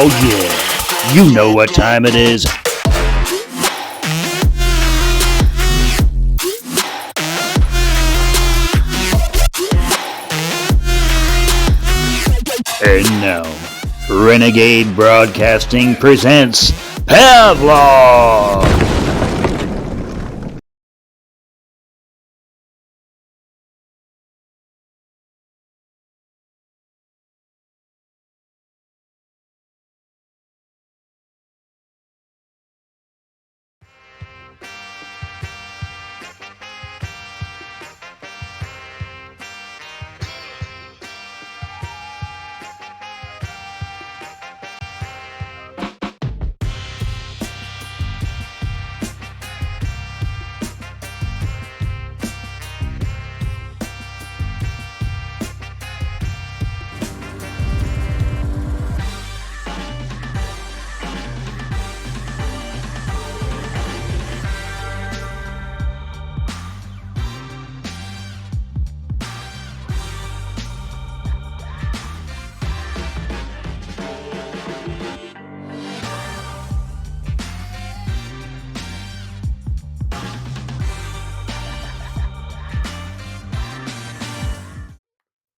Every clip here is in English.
Oh yeah, you know what time it is. And now, Renegade Broadcasting presents PAVLOV!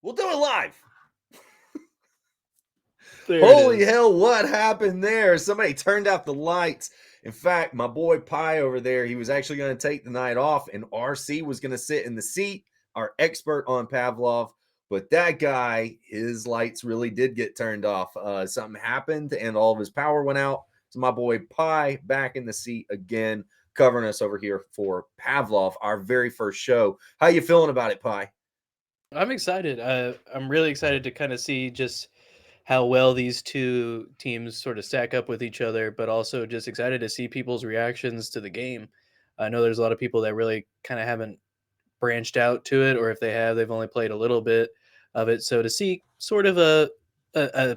We'll do it live. Holy hell, what happened there? Somebody turned out the lights. In fact, my boy Pi over there, he was actually going to take the night off, and RC was going to sit in the seat, our expert on PAVLOV. But that guy, his lights really did get turned off. Something happened, and all of his power went out. So my boy Pi back in the seat again, covering us over here for PAVLOV, our very first show. How you feeling about it, Pi? I'm excited. I'm really excited to kind of see just how well these two teams sort of stack up with each other, but also just excited to see people's reactions to the game. I know there's a lot of people that really kind of haven't branched out to it, or if they have, they've only played a little bit of it. So to see sort of a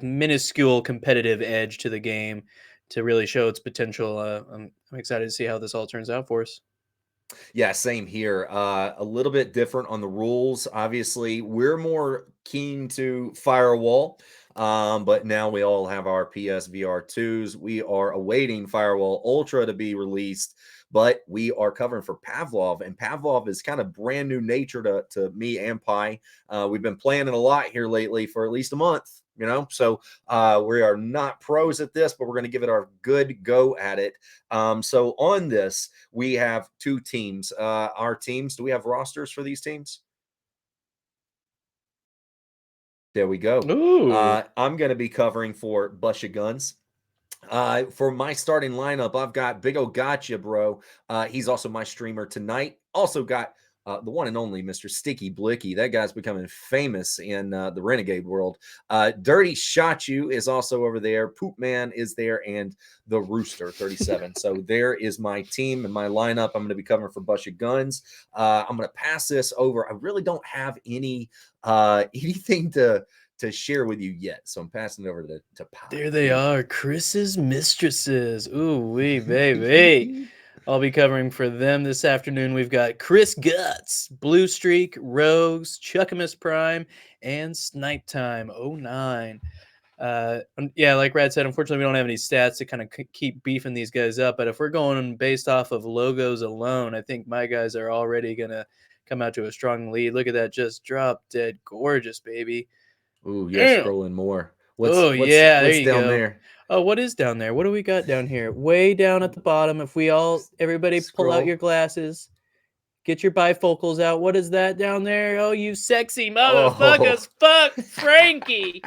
minuscule competitive edge to the game to really show its potential, I'm excited to see how this all turns out for us. Yeah, same here. A little bit different on the rules. Obviously, we're more keen to Firewall, but now we all have our PSVR2s. We are awaiting Firewall Ultra to be released, but we are covering for PAVLOV, and PAVLOV is kind of brand new nature to me and Pi. We've been playing it a lot here lately for at least a month. So we are not pros at this, but we're going to give it our good go at it. So on this, we have two teams. Our teams, do we have rosters for these teams? There we go. Ooh. I'm going to be covering for Busha Guns. For my starting lineup, I've got Big O Gotcha, bro. He's also my streamer tonight. Also got the one and only Mr. Sticky Blicky. That guy's becoming famous in the Renegade world. Dirty Shot You is also over there. Poop Man is there, and the Rooster 37. So there is my team and my lineup. I'm going to be covering for Busha Guns. I'm going to pass this over. I really don't have anything to share with you yet. So I'm passing it over to Pi. There they are, Chris's mistresses. Ooh wee, baby. I'll be covering for them this afternoon. We've got Chris Guts, Blue Streak, Rogues, Chuckamus Prime, and Snipe Time 09. Yeah, like Brad said, unfortunately, we don't have any stats to kind of keep beefing these guys up. But if we're going based off of logos alone, I think my guys are already going to come out to a strong lead. Look at that, just drop dead gorgeous, baby. Ooh, yeah, scrolling more. Yeah, there What's you down go. there? Oh, what is down there? What do we got down here? Way down at the bottom. If everybody pull out Scroll. your glasses, get your bifocals out. What is that down there? Oh, you sexy motherfuckers. Fuck Frankie.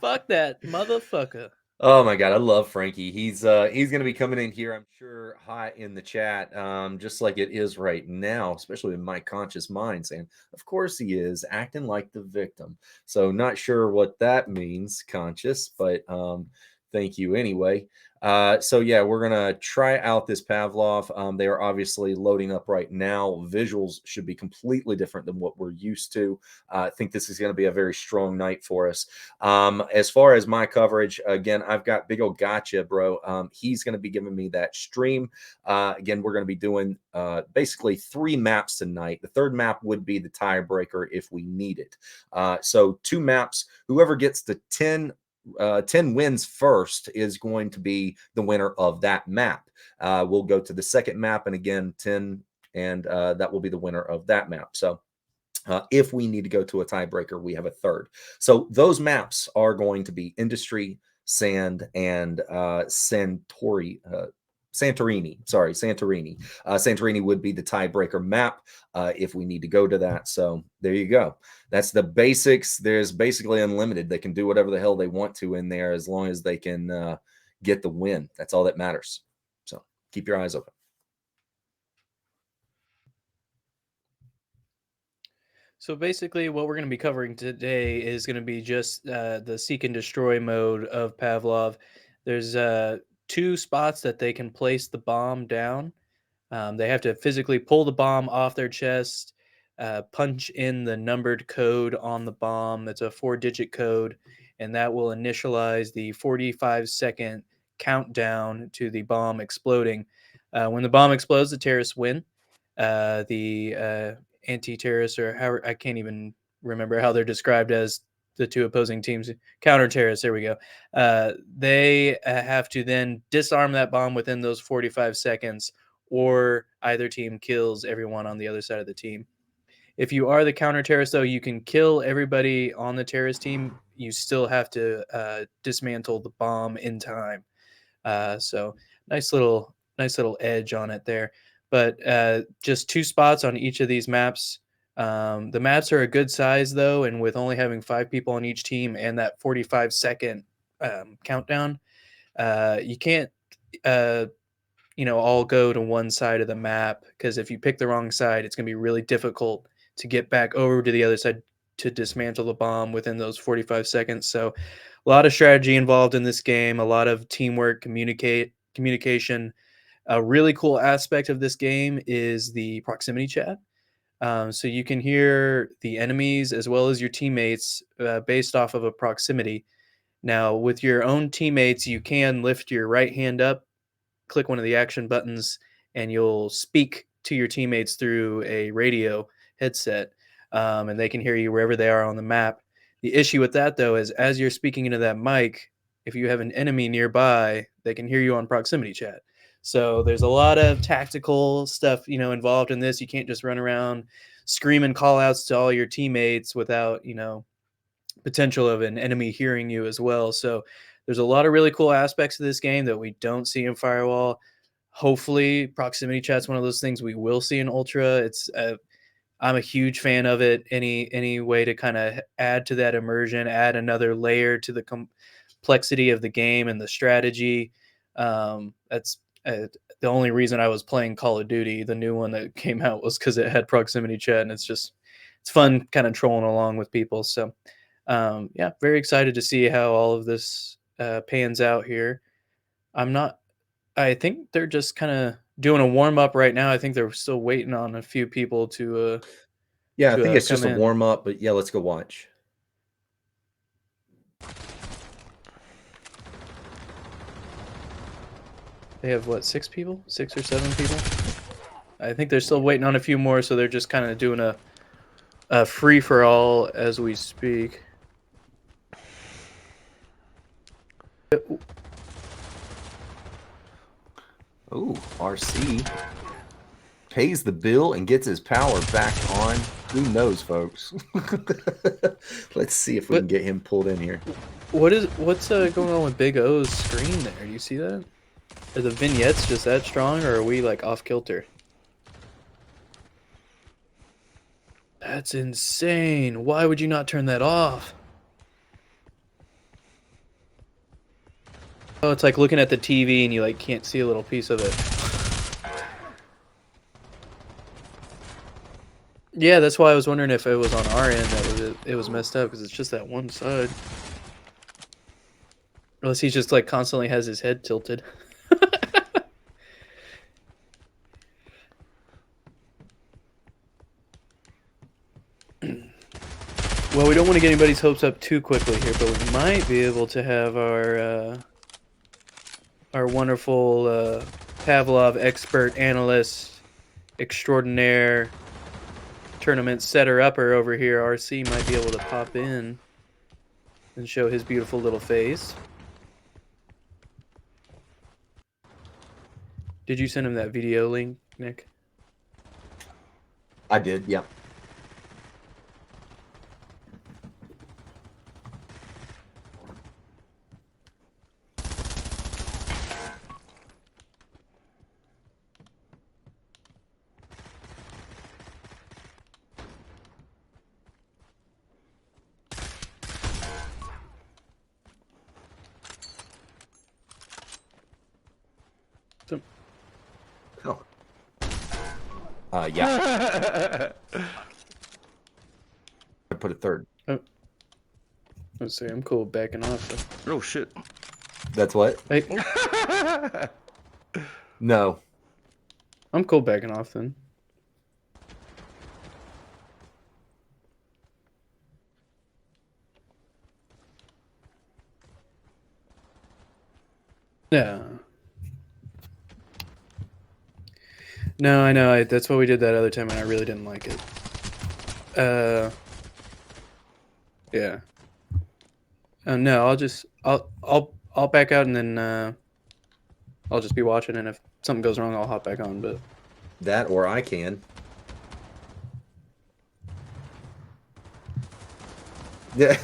Fuck that motherfucker. Oh my god, I love Frankie. He's gonna be coming in here, I'm sure, hot in the chat, just like it is right now, especially in my conscious mind, saying, of course he is, acting like the victim. So not sure what that means, conscious, but thank you anyway. So yeah, we're gonna try out this PAVLOV. They are obviously loading up right now. Visuals should be completely different than what we're used to. I think this is going to be a very strong night for us. As far as my coverage, again, I've got Big O Gotcha, bro. He's going to be giving me that stream. Again, we're going to be doing basically 3 maps tonight. The third map would be the tiebreaker if we need it. So 2 maps. Whoever gets the 10 10 wins first is going to be the winner of that map. We'll go to the second map, and again, 10, and that will be the winner of that map. So if we need to go to a tiebreaker, we have a third. So those maps are going to be Industry, Sand, and Santorini. Santorini. Santorini would be the tiebreaker map if we need to go to that. So there you go. That's the basics. There's basically unlimited. They can do whatever the hell they want to in there as long as they can get the win. That's all that matters. So keep your eyes open. So basically what we're going to be covering today is going to be just the seek and destroy mode of Pavlov. There's 2 spots that they can place the bomb down. They have to physically pull the bomb off their chest, punch in the numbered code on the bomb. It's a 4-digit code, and that will initialize the 45-second countdown to the bomb exploding. When the bomb explodes, the terrorists win. The anti-terrorists, or how, I can't even remember how they're described as the 2 opposing teams, counter-terrorists, there we go. They have to then disarm that bomb within those 45 seconds, or either team kills everyone on the other side of the team. If you are the counter-terrorist, though, you can kill everybody on the terrorist team. You still have to dismantle the bomb in time. So nice little edge on it there. But just 2 spots on each of these maps. The maps are a good size, though, and with only having 5 people on each team and that 45-second countdown, you can't all go to one side of the map, because if you pick the wrong side, it's going to be really difficult to get back over to the other side to dismantle the bomb within those 45 seconds. So a lot of strategy involved in this game, a lot of teamwork, communication. A really cool aspect of this game is the proximity chat. So you can hear the enemies as well as your teammates based off of a proximity. Now, with your own teammates, you can lift your right hand up, click one of the action buttons, and you'll speak to your teammates through a radio headset, and they can hear you wherever they are on the map. The issue with that, though, is as you're speaking into that mic, if you have an enemy nearby, they can hear you on proximity chat. So there's a lot of tactical stuff, involved in this. You can't just run around screaming call outs to all your teammates without, potential of an enemy hearing you as well. So there's a lot of really cool aspects of this game that we don't see in Firewall. Hopefully, proximity chat's one of those things we will see in Ultra. I'm a huge fan of it. Any way to kind of add to that immersion, add another layer to the complexity of the game and the strategy. That's the only reason I was playing Call of Duty, the new one that came out, was because it had proximity chat, and it's fun kind of trolling along with people. So yeah, very excited to see how all of this pans out here. I think they're just kind of doing a warm up right now. I think they're still waiting on a few people to yeah, I think it's just a in. warm up, but yeah, let's go watch. They have what, 6 people? 6 or 7 people? I think they're still waiting on a few more, so they're just kind of doing a free for all as we speak. Oh, RC pays the bill and gets his power back on. Who knows, folks? Let's see if we can get him pulled in here. What's going on with Big O's screen there? Do you see that? Are the vignettes just that strong, or are we like off kilter? That's insane. Why would you not turn that off? Oh, it's like looking at the TV and you like can't see a little piece of it. Yeah, that's why I was wondering if it was on our end that it was messed up, because it's just that one side. Unless he just like constantly has his head tilted. Well, we don't want to get anybody's hopes up too quickly here, but we might be able to have our wonderful Pavlov expert analyst extraordinaire tournament setter upper over here, RC, might be able to pop in. and show his beautiful little face. Did you send him that video link, Nick? I did, yeah. So, Oh. Yeah. I put a third. let's see. I'm cool backing off. Oh shit. That's what? Hey, No. I'm cool backing off then. Yeah. No, I know. That's what we did that other time, and I really didn't like it. Yeah. No, I'll back out, and then I'll just be watching, and if something goes wrong, I'll hop back on. But That or I can. Yeah.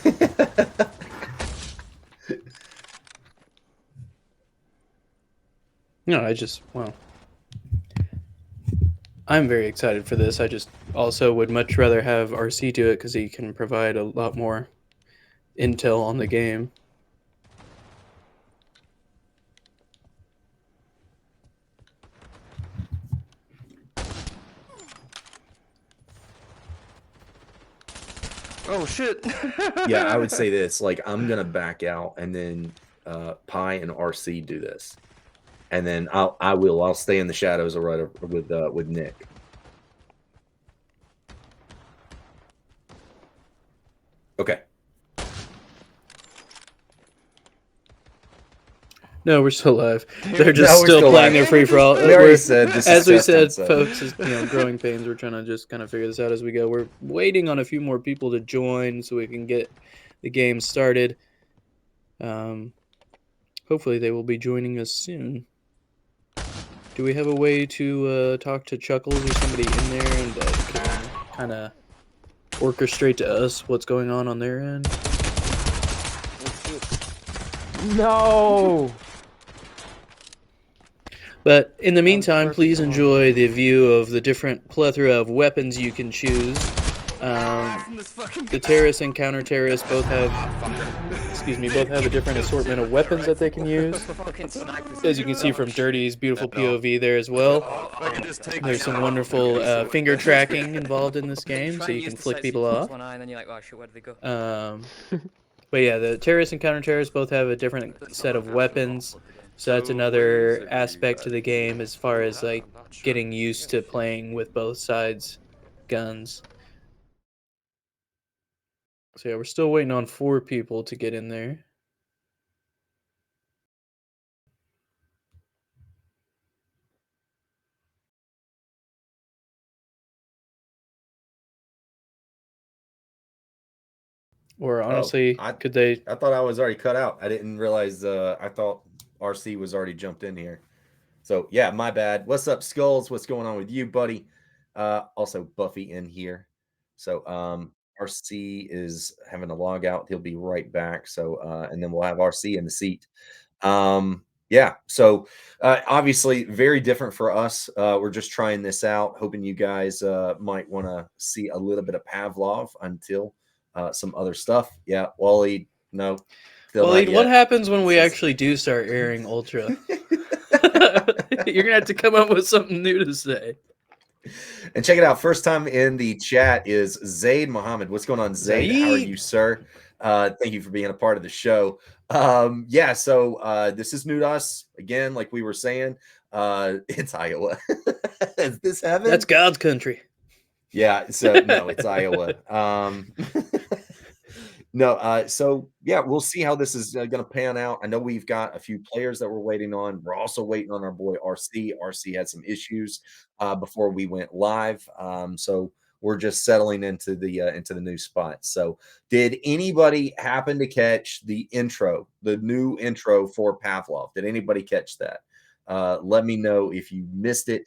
no, well, I'm very excited for this. I just also would much rather have RC do it because he can provide a lot more intel on the game. Oh shit. Yeah, I would say this. Like, I'm gonna back out, and then Pi and RC do this, and then I'll stay in the shadows or right with Nick. Okay. No, we're still live. Damn They're it. just No, we're still still playing live. their free for all. We already said this As is we testing, said, so. folks, is growing pains. We're trying to just kind of figure this out as we go. We're waiting on a few more people to join so we can get the game started. Hopefully they will be joining us soon. Do we have a way to talk to Chuckles or somebody in there and can kind of orchestrate to us what's going on their end? No. But in the meantime, please enjoy the view of the different plethora of weapons you can choose. The terrorists and counter-terrorists both have a different assortment of weapons that they can use. As you can see from Dirty's beautiful POV there as well. There's some wonderful finger tracking involved in this game, so you can flick people off. But yeah, the terrorists and counter-terrorists both have a different set of weapons. So that's another aspect to the game as far as like getting used to playing with both sides' guns. So yeah, we're still waiting on 4 people to get in there. Or honestly, could they? I thought I was already cut out. I didn't realize. I thought RC was already jumped in here. So yeah, my bad. What's up, Skulls? What's going on with you, buddy? Also Buffy in here. So RC is having a log out. He'll be right back. So and then we'll have RC in the seat. Yeah. So obviously very different for us. We're just trying this out, hoping you guys might want to see a little bit of Pavlov until some other stuff. Yeah, Wally, no. Waleed, what happens when we actually do start airing Ultra? You're gonna have to come up with something new to say. And check it out. First time in the chat is Zaid Mohammed. What's going on, Zaid? How are you, sir? Thank you for being a part of the show. Yeah, so this is new to us. Again, like we were saying, it's Iowa. Is this heaven? That's God's country. Yeah, so no, it's Iowa. No, so yeah, we'll see how this is going to pan out. I know we've got a few players that we're waiting on. We're also waiting on our boy RC. RC had some issues before we went live, so we're just settling into the new spot. So, did anybody happen to catch the intro, the new intro for Pavlov? Did anybody catch that? Let me know if you missed it.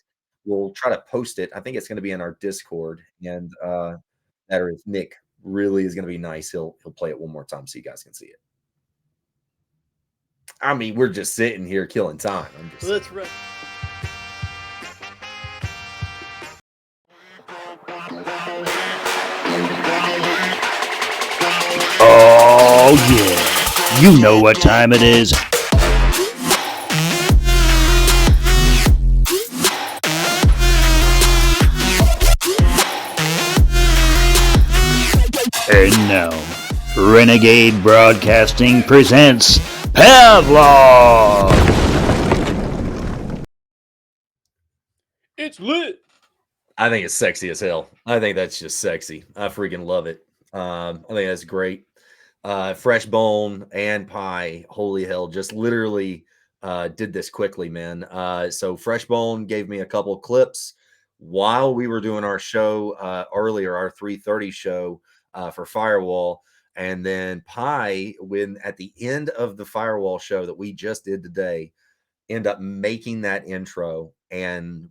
We'll try to post it. I think it's going to be in our Discord, and that or if Nick really is going to be nice, he'll play it one more time so you guys can see it. I mean, we're just sitting here killing time. I'm just Let's run. Oh, yeah. You know what time it is. And now, Renegade Broadcasting presents PAVLOV! It's lit. I think it's sexy as hell. I think that's just sexy. I freaking love it. I think that's great. Fresh Bone and Pie, holy hell, just literally did this quickly, man. So Fresh Bone gave me a couple clips while we were doing our show earlier, our 3:30 show for Firewall. And then Pie, when at the end of the Firewall show that we just did today, end up making that intro and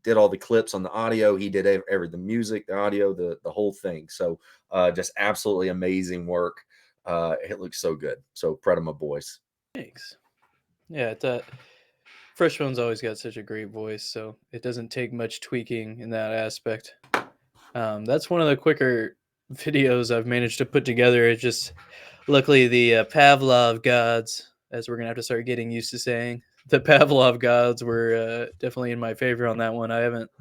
did all the clips on the audio. He did the music, the audio, the whole thing. So just absolutely amazing work. It looks so good. So proud of my boys. Thanks. Yeah, Fresh Bone's always got such a great voice, so it doesn't take much tweaking in that aspect. That's one of the quicker videos I've managed to put together. It just luckily the Pavlov gods, as we're gonna have to start getting used to saying, the Pavlov gods were definitely in my favor on that one. I haven't.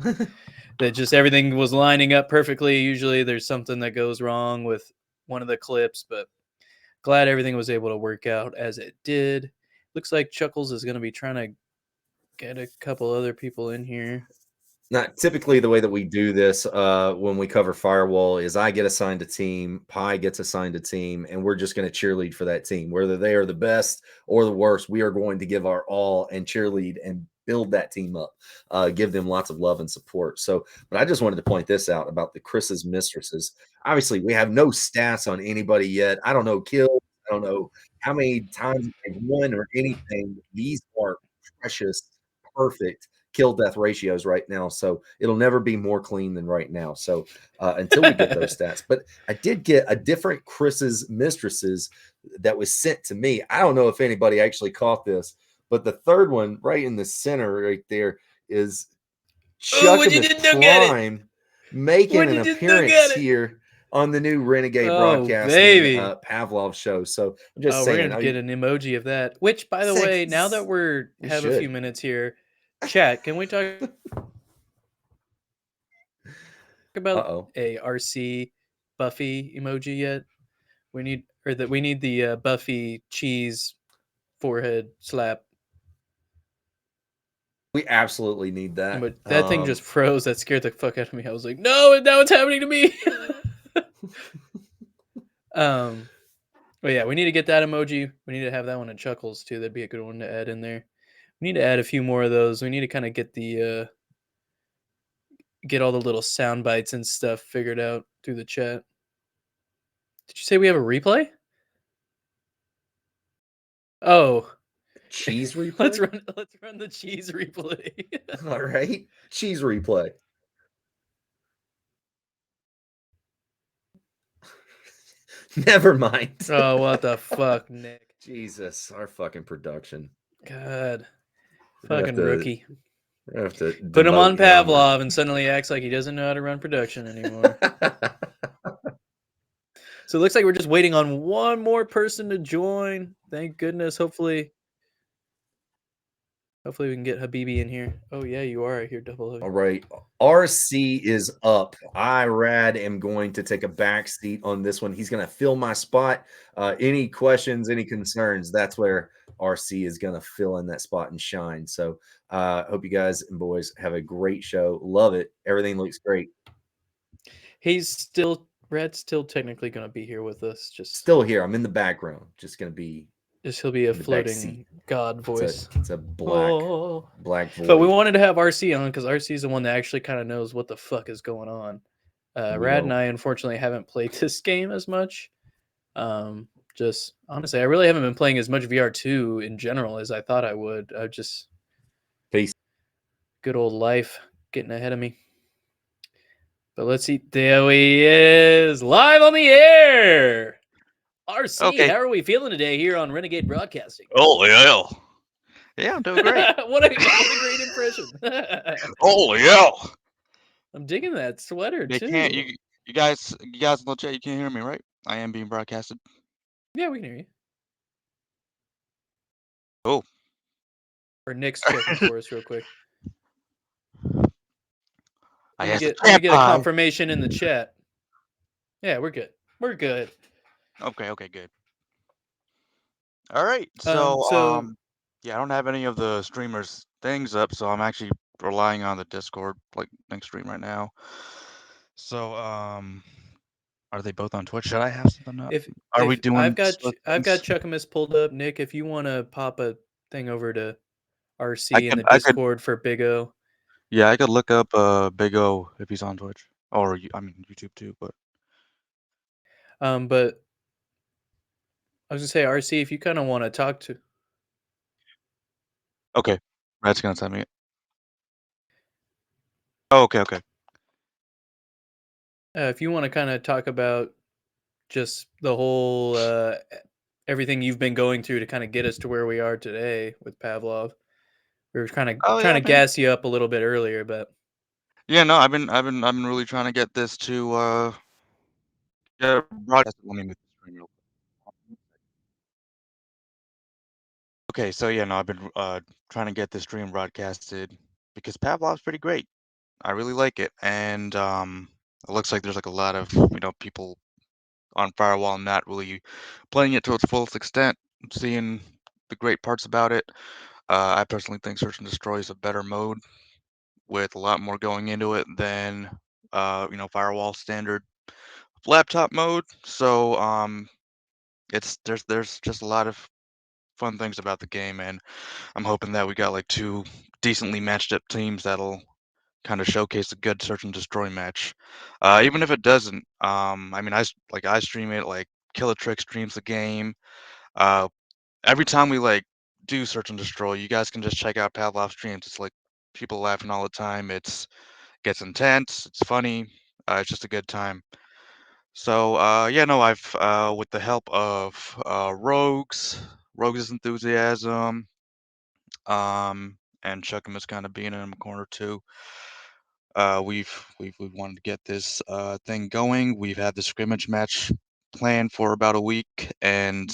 That just everything was lining up perfectly. Usually there's something that goes wrong with one of the clips, but glad everything was able to work out as it did. Looks like Chuckles is going to be trying to get a couple other people in here. Not typically the way that we do this when we cover Firewall is I get assigned a team, Pie gets assigned a team, and we're just going to cheerlead for that team. Whether they are the best or the worst, we are going to give our all and cheerlead and build that team up, give them lots of love and support. So, but I just wanted to point this out about the Chris's mistresses. Obviously, we have no stats on anybody yet. I don't know kills. I don't know how many times they've won or anything. These are precious, perfect kill death ratios right now, so it'll never be more clean than right now. So until we get those stats, but I did get a different Chris's mistresses that was sent to me. I don't know if anybody actually caught this, but the third one right in the center right there is Chuckamus Prime making an appearance here on the new Renegade Broadcasting Pavlov show. So I'm just saying, we're gonna get an emoji of that. Which, by the way, now that we have a few minutes here, chat, can we talk about a RC Buffy emoji yet? We need the Buffy cheese forehead slap. We absolutely need that. But that thing just froze. That scared the fuck out of me. I was like, no, now it's happening to me. But yeah, we need to get that emoji. We need to have that one in Chuckles too. That'd be a good one to add in there. We need to add a few more of those. We need to kind of get the get all the little sound bites and stuff figured out through the chat. Did you say we have a replay? Oh, cheese replay. let's run the cheese replay. All right, cheese replay. Never mind. Oh, what the fuck, Nick? Jesus, our fucking production. God, fucking rookie. Have to put him on Pavlov and suddenly acts like he doesn't know how to run production anymore. So it looks like we're just waiting on one more person to join. Thank goodness. Hopefully we can get Habibi in here. Oh yeah, you are. I hear double. All right. RC is up. Irad am going to take a back seat on this one. He's going to fill my spot. Any questions, any concerns, that's where RC is going to fill in that spot and shine. So hope you guys and boys have a great show. Love it. Everything looks great. Rad's still technically going to be here with us. Just still here. I'm in the background. Just going to be. He'll be a floating god voice. It's a black voice. But we wanted to have RC on because RC is the one that actually kind of knows what the fuck is going on. Rad and I unfortunately haven't played this game as much. Just honestly, I really haven't been playing as much VR2 in general as I thought I would. I just Peace. good old life getting ahead of me. But let's see. There he is, live on the air. RC, Okay. how are we feeling today here on Renegade Broadcasting? Oh yeah. Yeah, I'm doing great. what a great impression. Oh yeah. I'm digging that sweater They too. can't you guys in the chat, you can't hear me, right? I am being broadcasted. Yeah, we can hear you. Oh. Or Nick's checking for us real quick. I Let me asked the get a chat pie. confirmation in the chat. Yeah, we're good. We're good. Okay, good. All right. So yeah, I don't have any of the streamers things up, so I'm actually relying on the Discord like link stream right now. So are they both on Twitch? Should I have something up? Are we doing I've got things? Chuckamus pulled up, Nick. If you want to pop a thing over to RC in the I could Discord for Big O. Yeah, I could look up Big O if he's on Twitch. Or I mean YouTube too, but But I was gonna say RC, if you kind of want to talk to. okay. Rad's gonna send me it. Oh, okay. If you want to kind of talk about just the whole everything you've been going through to kind of get us to where we are today with Pavlov. We were kind of Oh trying yeah, to gas you up a little bit earlier, but yeah. No, I've been really trying to get this to get broadcasted. Let me move the screen real quick. Okay, so yeah, no, I've been trying to get this stream broadcasted because Pavlov's pretty great. I really like it, and it looks like there's like a lot of people on Firewall not really playing it to its fullest extent, seeing the great parts about it. I personally think Search and Destroy is a better mode with a lot more going into it than Firewall standard laptop mode. So it's there's just a lot of fun things about the game, and I'm hoping that we got like two decently matched up teams that'll kind of showcase a good Search and Destroy match. Even if it doesn't, I mean, I stream it, like Killatrick streams the game. Uh, every time we like do Search and Destroy, you guys can just check out Pavlov streams. It's like people laughing all the time. Gets intense. It's funny. It's just a good time. So yeah, no, I've with the help of Rogues' enthusiasm, and Chuckum is kind of being in the corner too. We've wanted to get this thing going. We've had the scrimmage match planned for about a week, and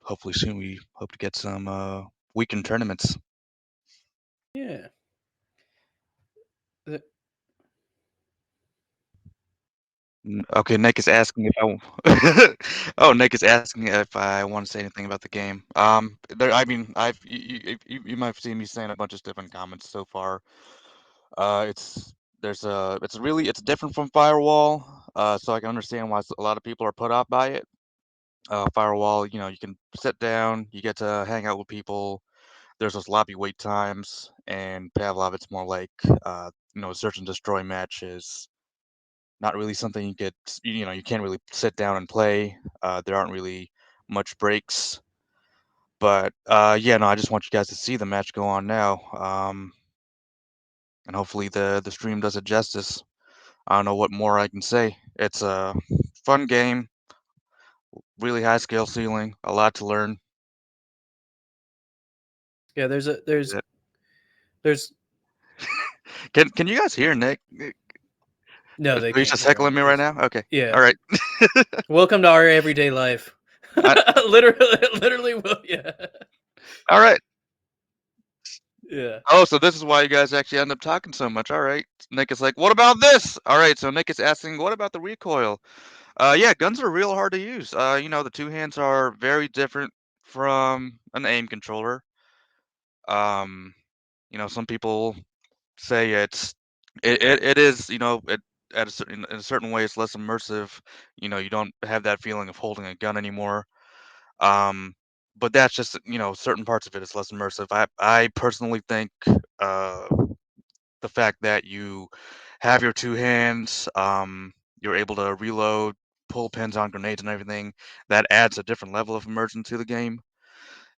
hopefully soon we hope to get some weekend tournaments. yeah. Okay, Nick is asking if I. Oh, Nick is asking if I want to say anything about the game. There. I mean, you might have seen me saying a bunch of different comments so far. It's it's different from Firewall. So I can understand why a lot of people are put off by it. Firewall, you can sit down, you get to hang out with people. There's those lobby wait times, and Pavlov, it's more like Search and Destroy matches. Not really something you can't really sit down and play. There aren't really much breaks. But yeah, no, I just want you guys to see the match go on now. And hopefully the stream does it justice. I don't know what more I can say. It's a fun game, really high skill ceiling, a lot to learn. Yeah, there's Can you guys hear Nick? no, they Are you can't just hear him. heckling me right now? Okay. Yeah. All right. Welcome to our everyday life. literally, yeah. All right. Yeah. Oh, so this is why you guys actually end up talking so much. All right. Nick is like, what about this? All right. So Nick is asking, what about the recoil? Yeah, guns are real hard to use. The two hands are very different from an aim controller. Um, some people say it is, at in a certain way it's less immersive. You don't have that feeling of holding a gun anymore. Um, but that's just, certain parts of it is less immersive. I personally think uh the fact that you have your two hands. You're able to reload, pull pins on grenades and everything. That adds a different level of immersion to the game,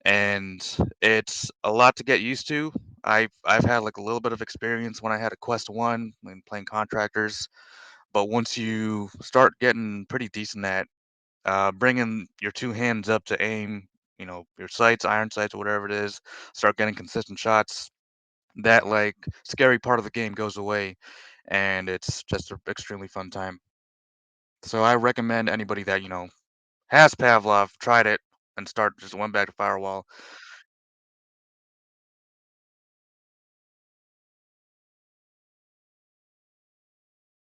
and it's a lot to get used to. I've had like a little bit of experience when I had a Quest 1 when playing contractors, but once you start getting pretty decent at bringing your two hands up to aim, your sights, iron sights, or whatever it is, start getting consistent shots, that like scary part of the game goes away, and it's just an extremely fun time. So I recommend anybody that has Pavlov, tried it, and just went back to Firewall.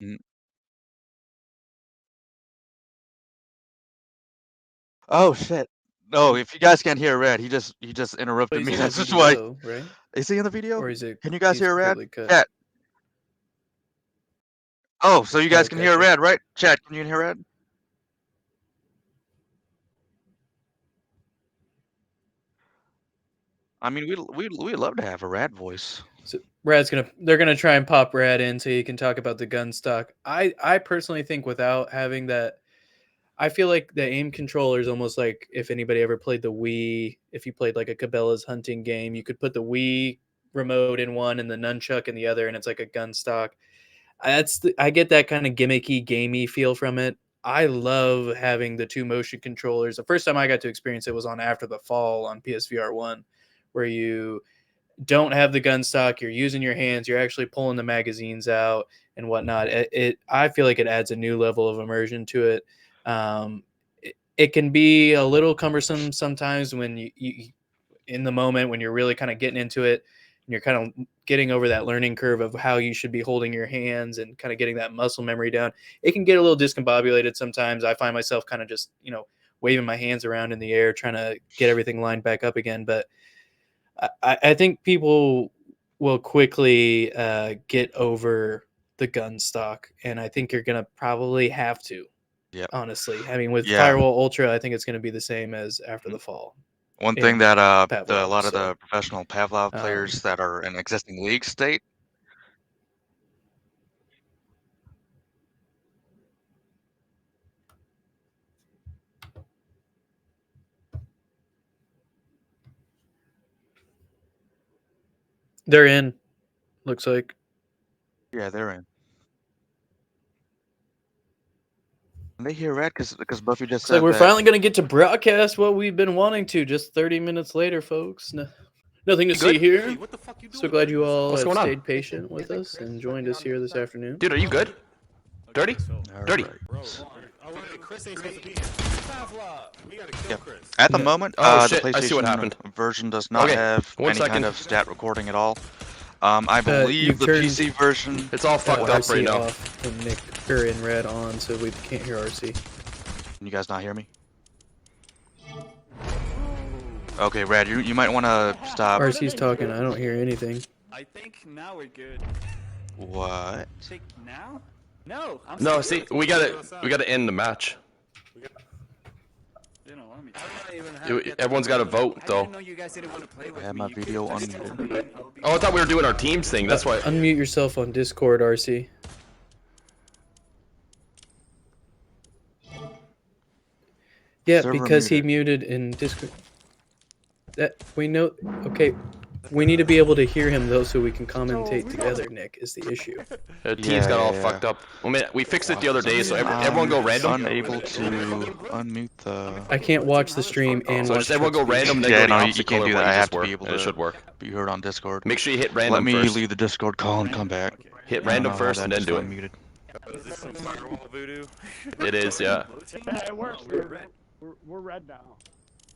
Mm. Oh shit! No, if you guys can't hear Red, he just But interrupted he's me. in the That's just why. video, right? Is he in the video? Or is it? Can you guys He's hear Red? completely cut. Chat. Oh, so you guys Oh, can hear gotcha. Red, right? Chat, can you hear Red? I mean, we'd love to have a Rad voice. So they're gonna try and pop Rad in so he can talk about the gun stock. I personally think without having that, I feel like the aim controller is almost like if anybody ever played the Wii. If you played like a Cabela's hunting game, you could put the Wii remote in one and the nunchuck in the other, and it's like a gun stock. I get that kind of gimmicky, gamey feel from it. I love having the two motion controllers. The first time I got to experience it was on After the Fall on PSVR1, where you don't have the gun stock, you're using your hands, you're actually pulling the magazines out and whatnot. I feel like it adds a new level of immersion to it. It can be a little cumbersome sometimes when you in the moment when you're really kind of getting into it and you're kind of getting over that learning curve of how you should be holding your hands and kind of getting that muscle memory down. It can get a little discombobulated sometimes. I find myself kind of just waving my hands around in the air trying to get everything lined back up again. But I think people will quickly get over the gun stock, and I think you're gonna probably have to. Yep. Honestly, I mean, with Yeah. Firewall Ultra, I think it's going to be the same as After the Fall. One thing in that a Pavlov, lot of so, the professional Pavlov players that are in existing leagues state. They're in. Looks like. Yeah, they're in. And they hear Red because Buffy just So said we're that. finally going to get to broadcast what we've been wanting to. Just 30 minutes later, folks. Nothing to see here. Hey, what the fuck you doing? So glad you all What's have going on? stayed patient with us and joined us here this afternoon. Dude, are you good? Dirty? All Dirty. right. Chris ain't supposed to be here. PAVLOV. We gotta kill Chris. At the moment, Oh, the shit, I see what PlayStation happened. version does not Okay, have 1 any kind second. of stat recording at all. I believe you've the turned- PC version. It's all fucked up RC right now. off and Nick or in red on, so we can't hear RC. Can you guys not hear me? Okay, Rad, you might want to stop. RC's talking. I don't hear anything. I think now we're good. What? Think now? No. No, see, we gotta end the match. You don't want me to. Everyone's got to vote, I though. didn't know you guys didn't want to play with I have me. my You could've video just unmuted. told me. I'll be- Oh, I thought we were doing our teams thing. That's why. Unmute yourself on Discord, RC. Yeah, Server because he muted in Discord. That we know. Okay, we need to be able to hear him though, so we can commentate together. Nick is the issue. The teams got all Yeah. fucked up. I mean, we fixed it the other day, so everyone go random. Unable to unmute the. I can't watch the stream and So watch. just everyone go Twitch. random, then Yeah, go the no, you opposite can't color do of that. what I you have just to were, be able and it to should work. be heard on Discord. Make sure you hit random Let me first. leave the Discord call and come back. Hit I don't random know how first that and then just do it. unmuted. Is this some firewall voodoo? It is, yeah. Yeah, it works. We're red now.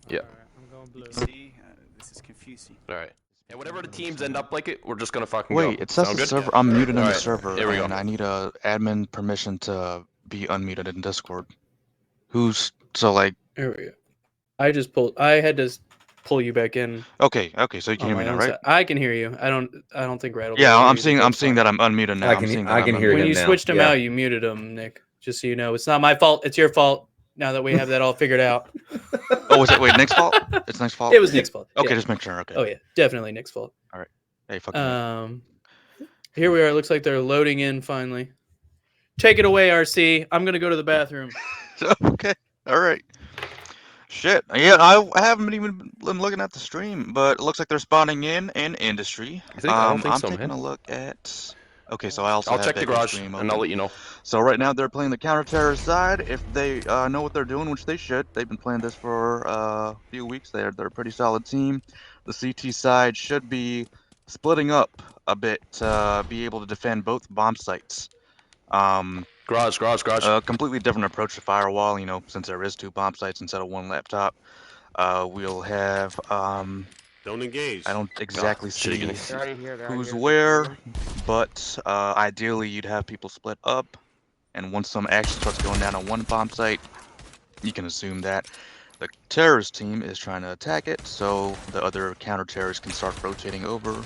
Yeah. Alright, I'm going blue. See, this is confusing. All right. And whatever the teams end up like it, we're just gonna fucking Wait, go. it says Sound the good? server. I'm muted in the Alright, server, here we go. and I need a admin permission to be unmuted in Discord. Who's so like? There we go. I had to pull you back in. Okay, so you can On hear my me now, own right? side. I can hear you. I don't think Red will be Yeah, able to I'm hear you, seeing. but I'm that's seeing fine. that I'm unmuted now. I I'm can- seeing I that can I'm hear When unmuted. you now. switched him Yeah. out, you muted him, Nick. Just so you know, it's not my fault. It's your fault. Now that we have that all figured out. Oh, was it? Wait, Nick's fault? It's Nick's fault. It was Nick's fault. Okay, Yeah. just make sure. Okay. Oh yeah, definitely Nick's fault. Hey, fucking. Nick. Here we are. It looks like they're loading in finally. Take it away, RC. I'm gonna go to the bathroom. Okay. All right. Shit. Yeah, I haven't even been looking at the stream, but it looks like they're spawning in industry. I don't think I'm so, taking man. a look at. Okay, so I also I'll have check the Bego's garage stream and I'll open. let you know. So right now they're playing the counter-terrorist side. If they know what they're doing, which they should, they've been playing this for a few weeks. They're a pretty solid team. The CT side should be splitting up a bit to be able to defend both bomb sites. Garage. A completely different approach to firewall. Since there is 2 bomb sites instead of 1 laptop. We'll have Don't engage. I don't exactly shitty see getting- who's where, but ideally you'd have people split up, and once some action starts going down on one bomb site, you can assume that the terrorist team is trying to attack it, so the other counter-terrorists can start rotating over.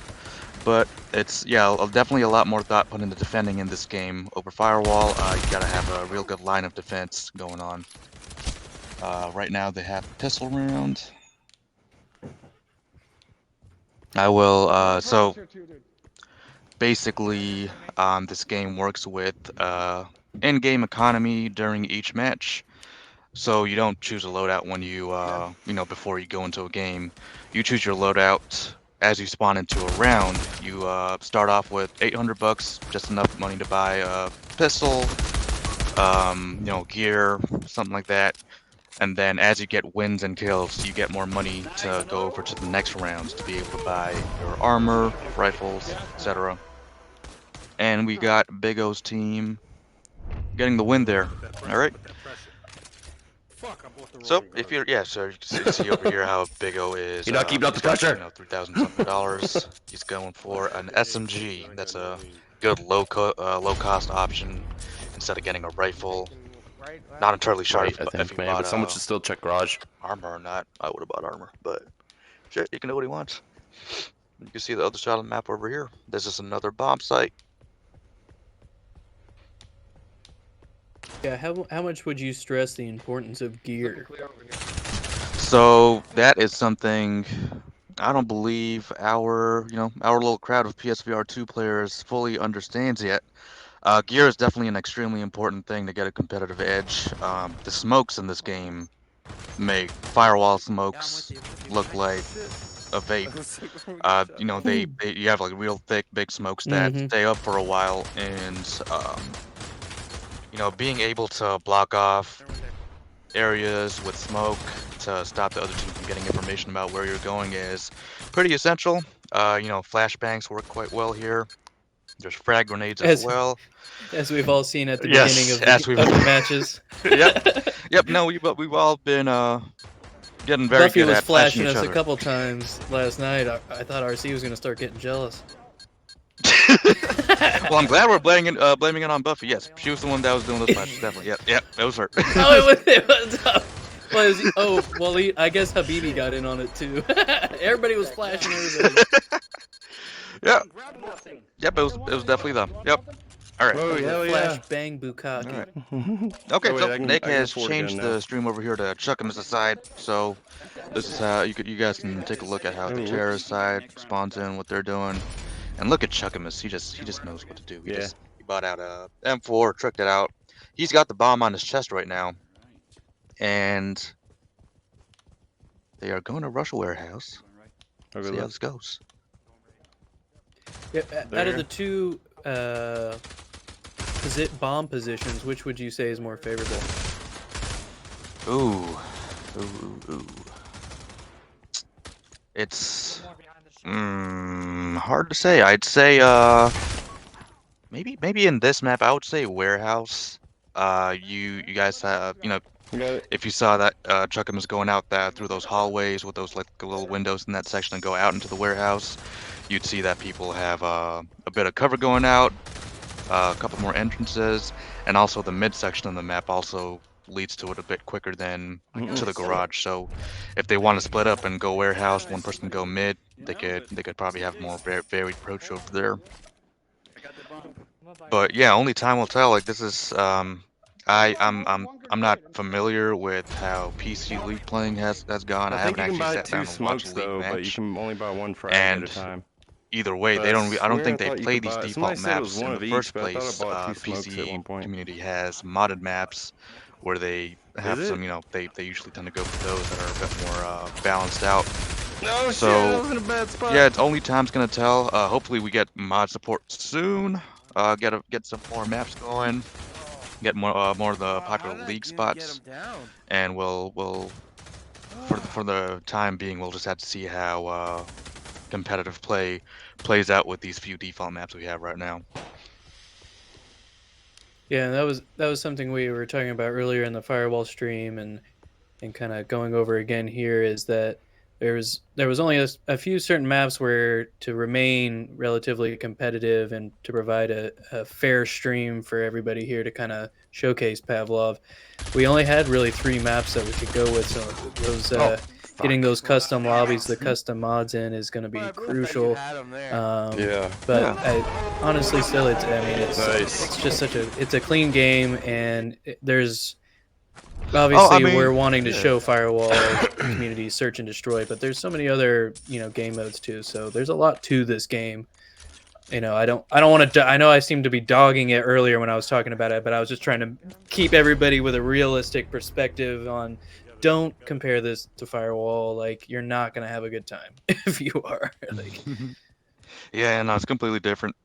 But it's, definitely a lot more thought put into defending in this game over firewall. You gotta have a real good line of defense going on. Right now they have pistol round. I will, so basically, this game works with in-game economy during each match. So you don't choose a loadout when before you go into a game. You choose your loadout as you spawn into a round. You start off with $800, just enough money to buy a pistol, gear, something like that. And then as you get wins and kills, you get more money to go over to the next rounds to be able to buy your armor, rifles, etc. And we got Big O's team getting the win there. All right. So if you're, so you can see over here how Big O is. You're not keeping up the he's got, pressure. $3,000 something. He's going for an SMG. That's a good low cost option instead of getting a rifle. Not entirely sure Right, if, I if think, he man. bought But someone should still check garage. armor or not. I would have bought armor, but shit, you can do what he wants. You can see the other side of the map over here. This is another bomb site. Yeah, how much would you stress the importance of gear? So that is something I don't believe our little crowd of PSVR2 players fully understands yet. Gear is definitely an extremely important thing to get a competitive edge. The smokes in this game make firewall smokes look like a vape. You have like real thick, big smokes that stay up for a while, and being able to block off areas with smoke to stop the other team from getting information about where you're going is pretty essential. Flashbangs work quite well here. There's frag grenades as well. As we've all seen at the Yes, beginning as of we've the matches. Yep. No, we've all been getting very Buffy good was at flashing flashing each us a other. couple times last night. I thought RC was gonna start getting jealous. Well, I'm glad we're blaming it on Buffy. Yes, she was the one that was doing those flashes. Definitely. Yep. It was her. Oh, it was. I guess Habibi got in on it too. Everybody was flashing everybody. Yeah. Yep. It was definitely them. Yep. All right. Oh, hell Flash yeah. bang bukkake. All right. Okay, Oh, wait, so I can- Nick I can has afford a gun changed now. the stream over here to Chuck him as a side. So this is how you guys can take a look at how the terrorist side spawns in, what they're doing, and look at Chuckamus. He just knows what to do. He bought out a M4, tricked it out. He's got the bomb on his chest right now, and they are going to rush a warehouse. See how this goes. Yeah, out of the two bomb positions, which would you say is more favorable? Ooh. It's hard to say. I'd say maybe in this map I would say warehouse. You guys have if you saw that Chuckum is going out through those hallways with those like little windows in that section and go out into the warehouse, you'd see that people have a bit of cover going out, a couple more entrances, and also the mid section of the map also leads to it a bit quicker than to the garage. So if they want to split up and go warehouse, one person go mid, they could probably have more varied approach over there. But yeah, only time will tell. Like this is I'm not familiar with how PC League playing has gone. I haven't actually sat down and watched a League match. But you can only buy one frag And at a time. either way. But They don't. I don't think they thought you play could these buy. default Somebody said it was maps in one the of each, first but I thought I place. bought two The smokes at PC one point. community has modded maps where they have Is it? some. You know, they usually tend to go for those that are a bit more balanced out. No shit, So I was in a bad spot. yeah, it's only time's gonna tell. Hopefully we get mod support soon. Get some more maps going. Get more of the popular league spots, and we'll for the time being we'll just have to see how competitive play plays out with these few default maps we have right now. Yeah, and that was something we were talking about earlier in the Firewall stream, and kind of going over again here is that there was only a few certain maps where to remain relatively competitive and to provide a fair stream for everybody here to kind of showcase Pavlov. We only had really 3 maps that we could go with, so those getting those custom lobbies, the custom mods in is going to be crucial. Yeah. But honestly, still, it's just it's a clean game, and there's obviously we're wanting to show Firewall community search and destroy, but there's so many other game modes too. So there's a lot to this game. I don't want to. I know I seemed to be dogging it earlier when I was talking about it, but I was just trying to keep everybody with a realistic perspective on. Don't compare this to Firewall. Like, you're not gonna have a good time if you are. Like, yeah, no, it's completely different.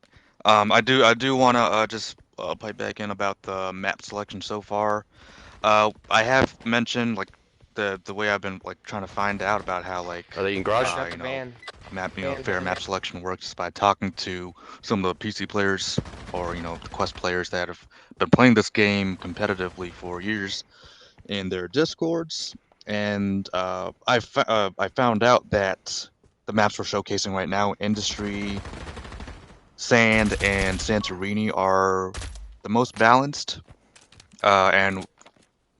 I do want to just pipe back in about the map selection so far. I have mentioned like the way I've been like trying to find out about how like Are they in garage? fair map selection works is by talking to some of the PC players or the Quest players that have been playing this game competitively for years in their discords, and I found out that the maps we're showcasing right now, Industry, Sand, and Santorini, are the most balanced, and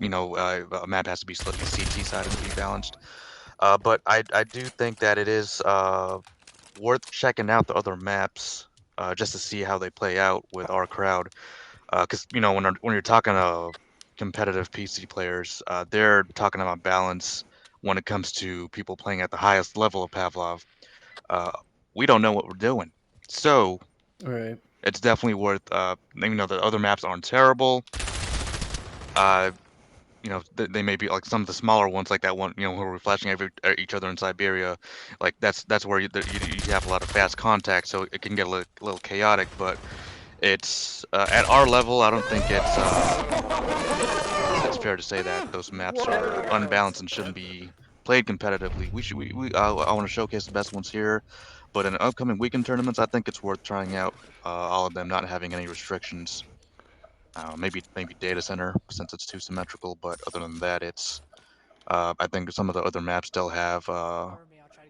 a map has to be slightly CT sided to be balanced. But I do think that it is worth checking out the other maps just to see how they play out with our crowd. Because when you're talking to competitive PC players, they're talking about balance when it comes to people playing at the highest level of Pavlov. We don't know what we're doing, so right. it's definitely worth. The other maps aren't terrible. They may be like some of the smaller ones, like that one, where we're flashing each other in Siberia. Like that's where you have a lot of fast contact, so it can get a little chaotic. But it's at our level, I don't think it's fair to say that those maps are unbalanced and shouldn't be played competitively. I want to showcase the best ones here, but in upcoming weekend tournaments, I think it's worth trying out all of them, not having any restrictions. Maybe data center since it's too symmetrical, but other than that, it's I think some of the other maps still have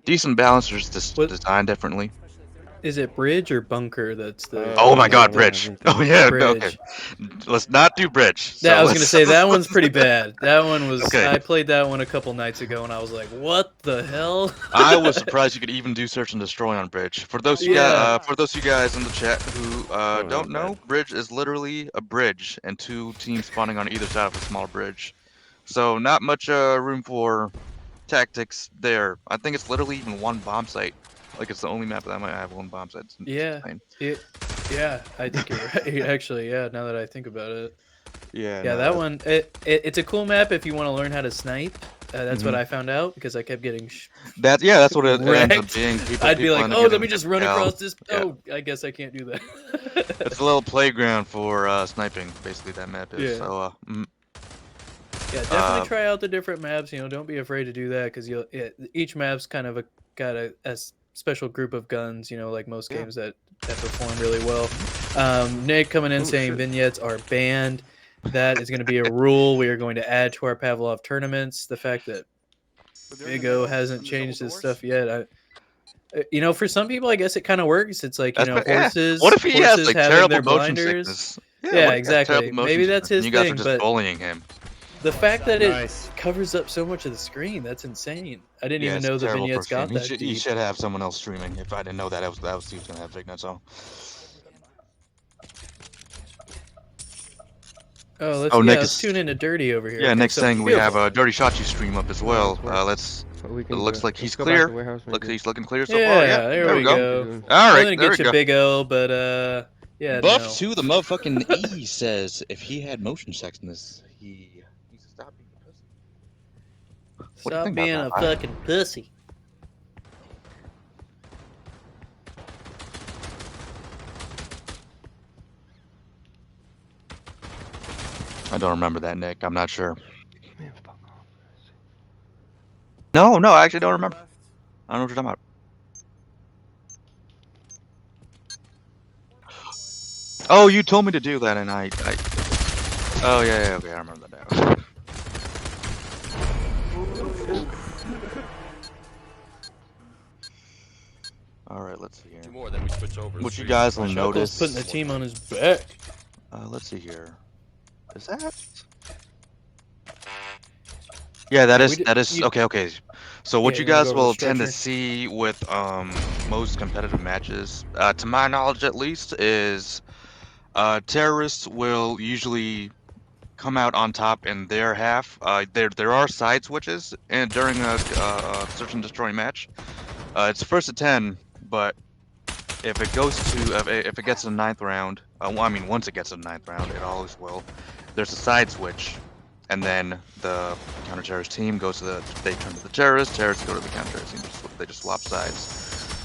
decent balance, just designed differently. Is it Bridge or Bunker? That's the. Oh my God, Bridge! Oh yeah, Bridge. Okay. Let's not do Bridge. I was gonna say that one's pretty bad. That one was. Okay. I played that one a couple nights ago, and I was like, "What the hell?" I was surprised you could even do search and destroy on Bridge. For those of you guys in the chat who don't know, Bridge is literally a bridge and 2 teams spawning on either side of a small bridge. So not much room for tactics there. I think it's literally even 1 bomb site. Like, it's the only map that might have 1 bomb site. Yeah, I think you're right. Actually, yeah. Now that I think about it, that one. It's a cool map if you want to learn how to snipe. That's what I found out because I kept getting. That's what it ends up being. I'd be like, "Oh, let me just run across this." Yeah. Oh, I guess I can't do that. It's a little playground for sniping. Basically, that map is. Yeah. So. Yeah, definitely try out the different maps. Don't be afraid to do that because each map's kind of got a special group of guns. Like most games that perform really well. Nick coming in saying vignettes are banned. That is going to be a rule we are going to add to our Pavlov tournaments. The fact that Big O hasn't changed his stuff yet. For some people, I guess it kind of works. It's like horses. What if he has like having terrible their motion blinders. sickness? Yeah, exactly. Maybe that's his you guys thing. are just but bullying him. the fact that it covers up so much of the screen—that's insane. I didn't even know the vignettes got that deep. He should have someone else streaming. If I didn't know that, he was going to have vignettes on. Oh, let's, Oh, yeah, Nick let's is- tune into Dirty over here. Yeah, Okay, next so thing we have PAVLOV. a Dirty Shot You stream up as well. Let's It looks like he's clear. He's looking clear so Yeah, far. Yeah, there we go. All I'm right, gonna there get we you go. Big O, but yeah, Buff no. to the motherfucking E says if he had motion sickness, he needs to stop being a pussy. What do you Stop think being about a that? fucking pussy. I don't remember that, Nick. I'm not sure. No, I actually don't remember. I don't know what you're talking about. Oh, you told me to do that, and I... Oh, yeah, okay, I remember that now. All right, let's see here. 2 more, then we switch over. What you guys will Chuckles notice... putting the team on his back. let's see here. Is that... Yeah, that is okay. So what Yeah, you you wanna guys go over the will tend to structure? see with most competitive matches, to my knowledge at least, is terrorists will usually come out on top in their half. There are side switches and during a search and destroy match. It's first to 10, but if it goes to if it gets to the 9th round, well, I mean once it gets to the 9th round, it always will. There's a side switch. And then the counter-terrorist team goes to they turn to the terrorists go to the counter-terrorist team, they just swap sides.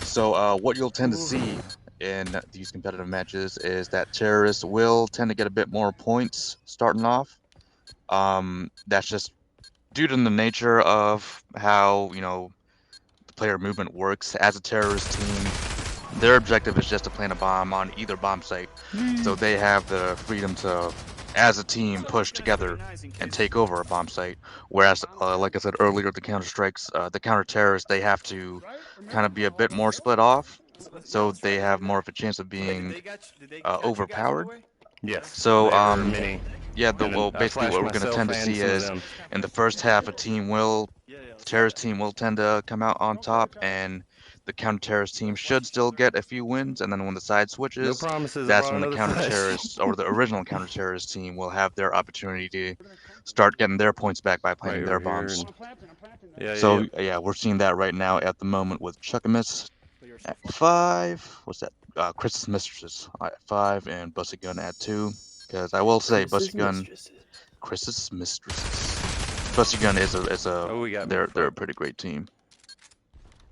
So what you'll tend to see in these competitive matches is that terrorists will tend to get a bit more points starting off. That's just due to the nature of how, the player movement works. As a terrorist team, their objective is just to plant a bomb on either bomb site. So they have the freedom to, as a team, push together and take over a bomb site. Whereas, like I said earlier, the counter-strikes, the counter-terrorists, they have to kind of be a bit more split off. So they have more of a chance of being overpowered. Yes. So, yeah, And basically what we're going to tend to see is in the first half, the terrorist team will tend to come out on top, and the counter-terrorist team should still get a few wins, and then when the side switches, that's when the counter-terrorists or the original counter-terrorist team will have their opportunity to start getting their points back by planting their bombs. So yeah, we're seeing that right now at the moment with Chuckamus at 5. What's that? Chris's Mistresses at 5 and Bussy Gun at 2. Because I will say, Bussy Gun, Chris's Mistresses. Bussy Gun is they're a pretty great team.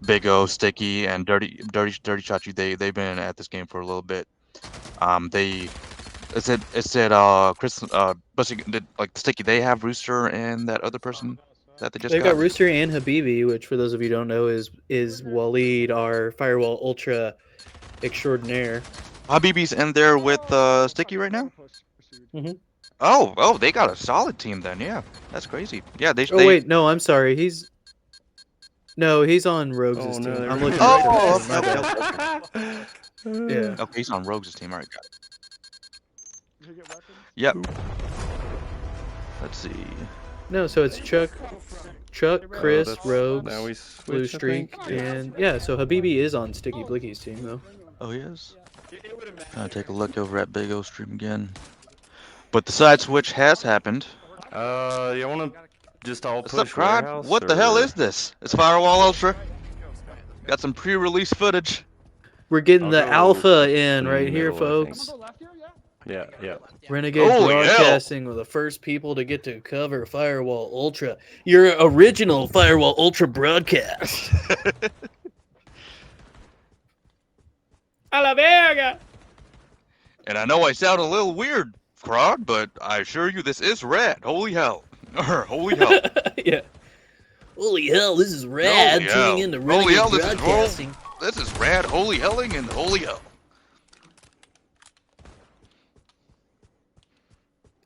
Big O, Sticky, and Dirty Chachi, they've been at this game for a little bit. It said Chris Bussy did, like Sticky, they have Rooster and that other person that they just They've got Rooster and Habibi, which for those of you who don't know is Waleed, our Firewall Ultra extraordinaire. Habibi's in there with Sticky right now? Mm-hmm. Oh, they got a solid team then. Yeah, that's crazy. Yeah, wait, no, I'm sorry. He's on Rogues' team. I'm looking. Yeah. Okay, he's on Rogues' team. All right, got it. Yep. Let's see. No, so it's Chuck, Chris, Rogues, Blue Streak, and yeah. So Habibi is on Sticky Blicky's team though. Oh, he is. Take a look over at Big O stream again. But the side switch has happened. You want to just all What's push up, Crod? warehouse? What the hell is this? It's Firewall Ultra. Got some pre-release footage. We're getting the alpha in right here, middle, I think. folks. Yeah. Renegade Holy hell. Broadcasting were the first people to get to cover Firewall Ultra. Your original Firewall Ultra broadcast. A la verga! And I know I sound a little weird, Crod, but I assure you this is rad. Holy hell. Holy hell. Yeah. Holy hell, this is rad. Holy hell. Tuning into Holy Renegade hell, Broadcasting. this is rad. Holy helling and holy hell.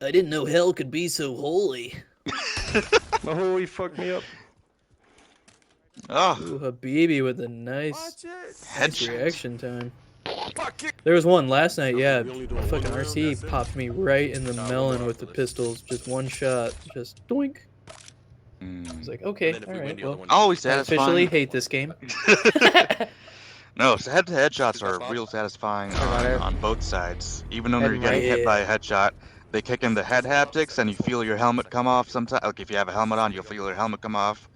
I didn't know hell could be so holy. Oh, he fucked me up. Oh, Ooh, Habibi with a nice headshot. reaction time. There was one last night, yeah. Fucking RC popped me right in the melon with the pistols. Just one shot. Just doink. I was like, okay, alright, well. Always I satisfying. officially hate this game. No, headshots are real satisfying on both sides. Even though you're getting hit by a headshot, they kick in the head haptics, and you feel your helmet come off. Sometimes, like if you have a helmet on, you'll feel your helmet come off.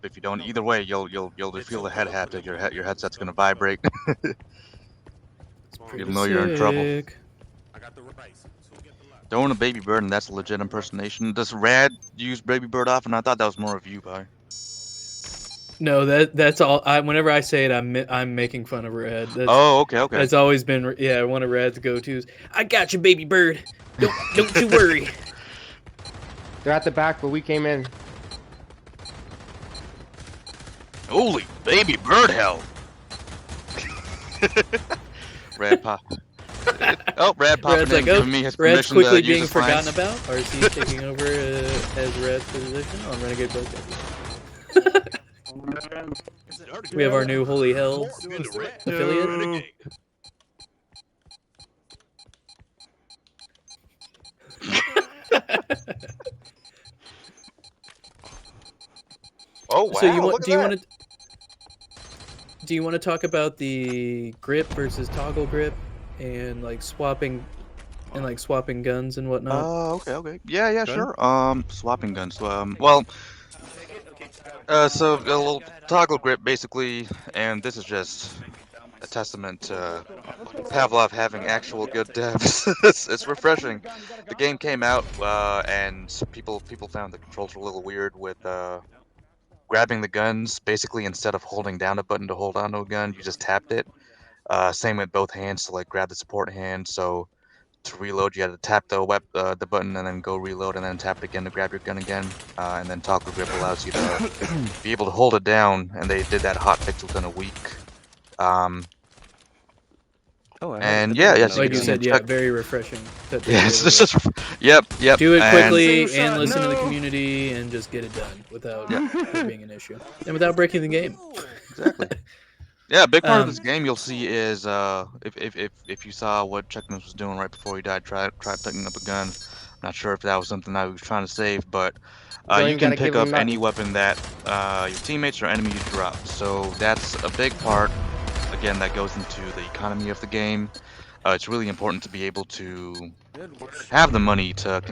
If you don't, either way, you'll just feel the head haptic. Your headset's gonna vibrate. You'll know you're in trouble. Sick. Don't a baby bird, and that's a legit impersonation. Does Rad use baby bird often? I thought that was more of you, Pi. No, that's all. Whenever I say it, I'm making fun of Red. Oh, okay. That's always been one of Rad's go-tos. I got you, baby bird. Don't you worry. They're at the back, but we came in. Holy baby bird hell! Rad Pop. Oh, Rad popping in, giving me his Rad's permission quickly to being use his forgotten lines. about, or is he taking over as Rad's position on Renegade Broadcast? We have our new Holy Hell affiliate. Oh wow! So do you want to talk about the grip versus toggle grip and like swapping guns and whatnot? Oh, okay. Yeah, sure. Swapping guns. So a little toggle grip basically, and this is just a testament to Pavlov having actual good devs. It's refreshing. The game came out, and people found the controls were a little weird with grabbing the guns. Basically, instead of holding down a button to hold onto a gun, you just tapped it. Same with both hands to like grab the support hand. So to reload, you had to tap the button and then go reload, and then tap it again to grab your gun again. And then toggle grip allows you to be able to hold it down, and they did that hotfix within a week. And yeah, yes, like you you can said, very refreshing. Yes, this is. Yep. Do it quickly and listen to the community and just get it done without it being an issue and without breaking the game. Exactly. Yeah, a big part of this game you'll see is if you saw what Checkman was doing right before he died, try picking up a gun. I'm not sure if that was something that he was trying to save, but you can pick up any weapon that your teammates or enemies drop. So that's a big part. Again, that goes into the economy of the game. It's really important to be able to have the money to,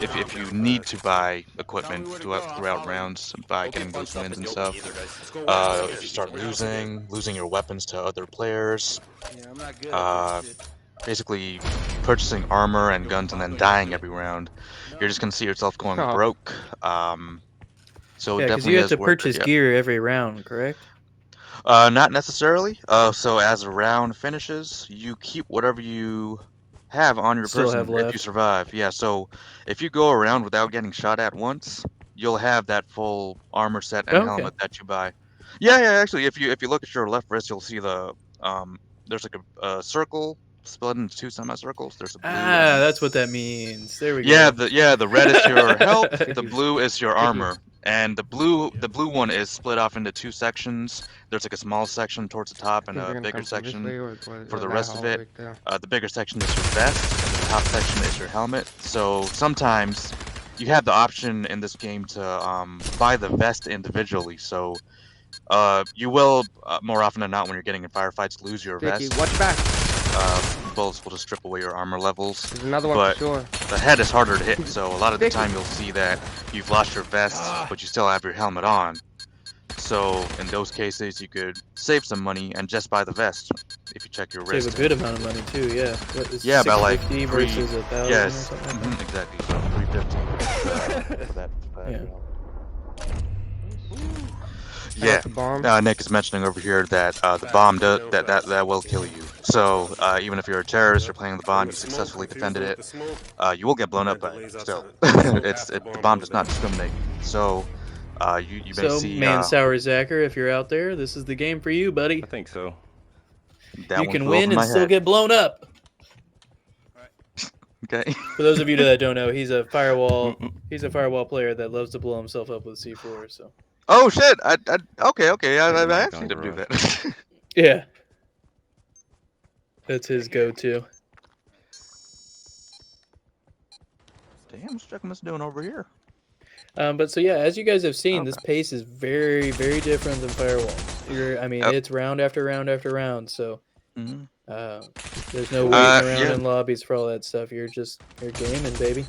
if you need to buy equipment throughout rounds by getting those wins and stuff. If you start losing your weapons to other players, basically purchasing armor and guns and then dying every round, you're just gonna see yourself going broke. So because you have to purchase gear every round, correct? Not necessarily. So as a round finishes, you keep whatever you have on your person if you survive. Yeah, so if you go around without getting shot at once, you'll have that full armor set and helmet that you buy. Yeah, actually, if you look at your left wrist, you'll see the there's like a circle split into two semicircles. There's a blue that's what that means. There we go. Yeah, the red is your health, the blue is your armor. And the blue one is split off into two sections. There's like a small section towards the top and a bigger section for the rest of it. The bigger section is your vest, and the top section is your helmet. So sometimes you have the option in this game to buy the vest individually. So you will, more often than not, when you're getting in firefights, lose your vest. Watch back. Bullets will just strip away your armor levels. There's another one but for sure. The head is harder to hit, so a lot of the time you'll see that you've lost your vest, but you still have your helmet on. So in those cases, you could save some money and just buy the vest if you check your wrist. Save a good amount of money too, yeah. What is yeah, about like versus 1,000 or something like that? Exactly. So 350 for that. Yeah. Nick is mentioning over here that the bomb that will kill you. So even if you're a terrorist or playing the bomb, you successfully defended it, you will get blown up by it still. The bomb does not discriminate. So you may see. Sour Zacher, if you're out there, this is the game for you, buddy. I think so. You can win and still get blown up. Okay. For those of you that don't know, he's a firewall. He's a firewall player that loves to blow himself up with C4. So. Oh shit! Okay. I asked you to do that. Yeah. That's his go-to. Damn, what's Chuckmas doing over here? But so yeah, as you guys have seen, this pace is very, very different than Firewall. It's round after round after round. So There's no waiting around Yeah. in lobbies for all that stuff. You're gaming, baby.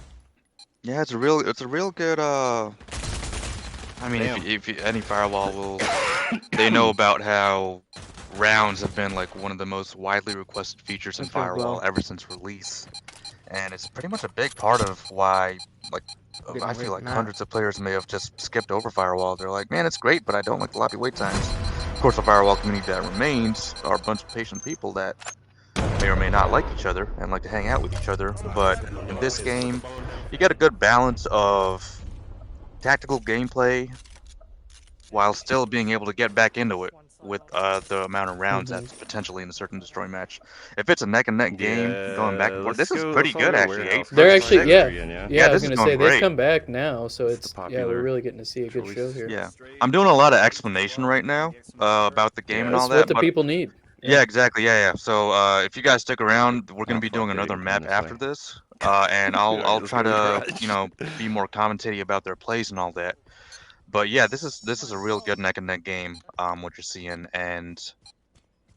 Yeah, it's a real good. I mean, if any firewall will, they know about how rounds have been like one of the most widely requested features in Let's go, firewall Blow. ever since release, and it's pretty much a big part of why, like, Getting I away feel from like that. hundreds of players may have just skipped over firewall. They're like, man, it's great, but I don't like the lobby wait times. Of course, the firewall community that remains are a bunch of patient people that may or may not like each other and like to hang out with each other. But in this game, you get a good balance of tactical gameplay while still being able to get back into it with the amount of rounds that's potentially in a certain destroy match. If it's a neck and neck game going back and forth, this is pretty good actually. 8 They're versus actually 6. yeah. I was This is gonna going say they've great. come back now, so it's we're popular really getting to see a good show here. Yeah, I'm doing a lot of explanation right now about the game and all That's what that. the But people need. yeah, exactly. Yeah. So if you guys stick around, we're gonna be doing another map after this, and Alright, I'll let's try go to the to garage. be more commentating about their plays and all that. But yeah, this is a real good neck and neck game. What you're seeing, and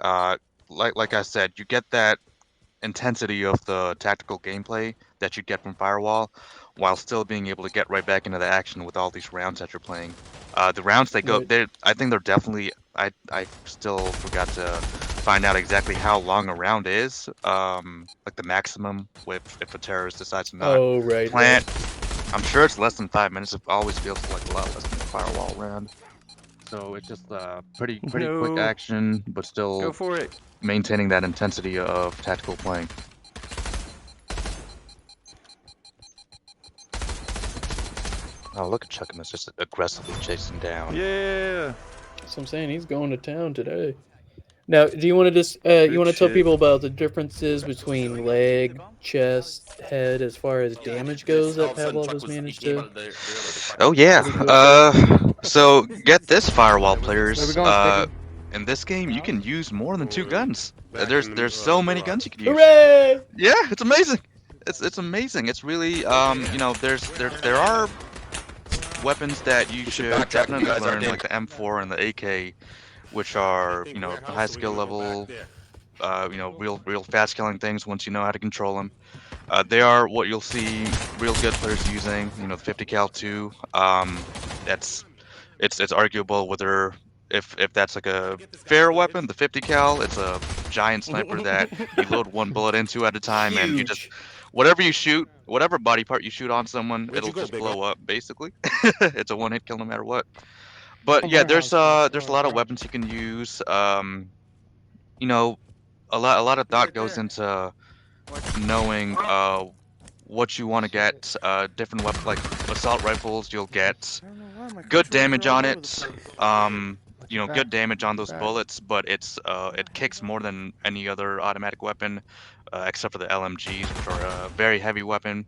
uh, like I said, you get that intensity of the tactical gameplay that you get from Firewall, while still being able to get right back into the action with all these rounds that you're playing. The rounds they go, I think they're definitely. I still forgot to find out exactly how long a round is. Like the maximum with if a terrorist decides to not plant. I'm sure it's less than 5 minutes. It always feels like a lot less than a Firewall round. So it's just pretty quick action, but still Go for it. maintaining that intensity of tactical playing. Oh, look at Chuckamus just aggressively chasing down. Yeah. That's what I'm saying. He's going to town today. Now, do you want to just you want to tell people about the differences between leg, chest, head, as far as damage goes that Pavlov has managed to? Oh yeah. So get this, Firewall players. Where we going, Sticky? In this game, you can use more than 2 guns. There's so many guns you can use. Hooray! Yeah, it's amazing. It's amazing. It's really you know, there are weapons that you should definitely learn, like the M4 and the AK, which are, you know, high skill level, you know, real fast killing things once you know how to control them. They are what you'll see real good players using. You know, the 50 cal 2. That's it's arguable whether if that's like a fair weapon. The 50 cal, it's a giant sniper that you load 1 bullet into at a time, and you just whatever you shoot, whatever body part you shoot on someone, it'll just blow up. Basically, it's a 1-hit kill no matter what. But yeah, there's a lot of weapons you can use. You know, a lot of thought goes into knowing what you want to get. Different weapons like assault rifles, you'll get good damage on it. You know, good damage on those bullets, but it kicks more than any other automatic weapon, except for the LMGs, which are a very heavy weapon.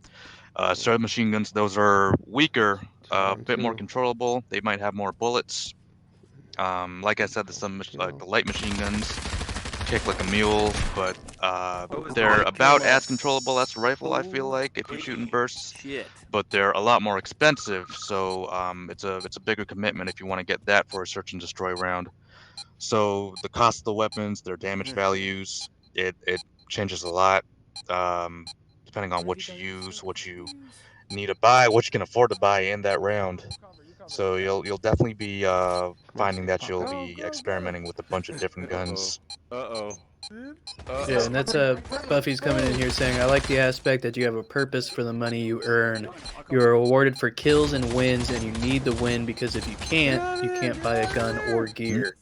Submachine guns, those are weaker, a bit more controllable. They might have more bullets. Like I said, the light machine guns kick like a mule, but they're about as controllable as a rifle, I feel like, if you shoot in bursts. But they're a lot more expensive, so it's a bigger commitment if you want to get that for a search and destroy round. So the cost of the weapons, their damage values, it changes a lot, depending on what you use, what you need to buy, what you can afford to buy in that round. So you'll definitely be finding that you'll be experimenting with a bunch of different guns. Yeah, and that's Buffy's coming in here saying, I like the aspect that you have a purpose for the money you earn. You are rewarded for kills and wins, and you need the win because if you can't buy a gun or gear.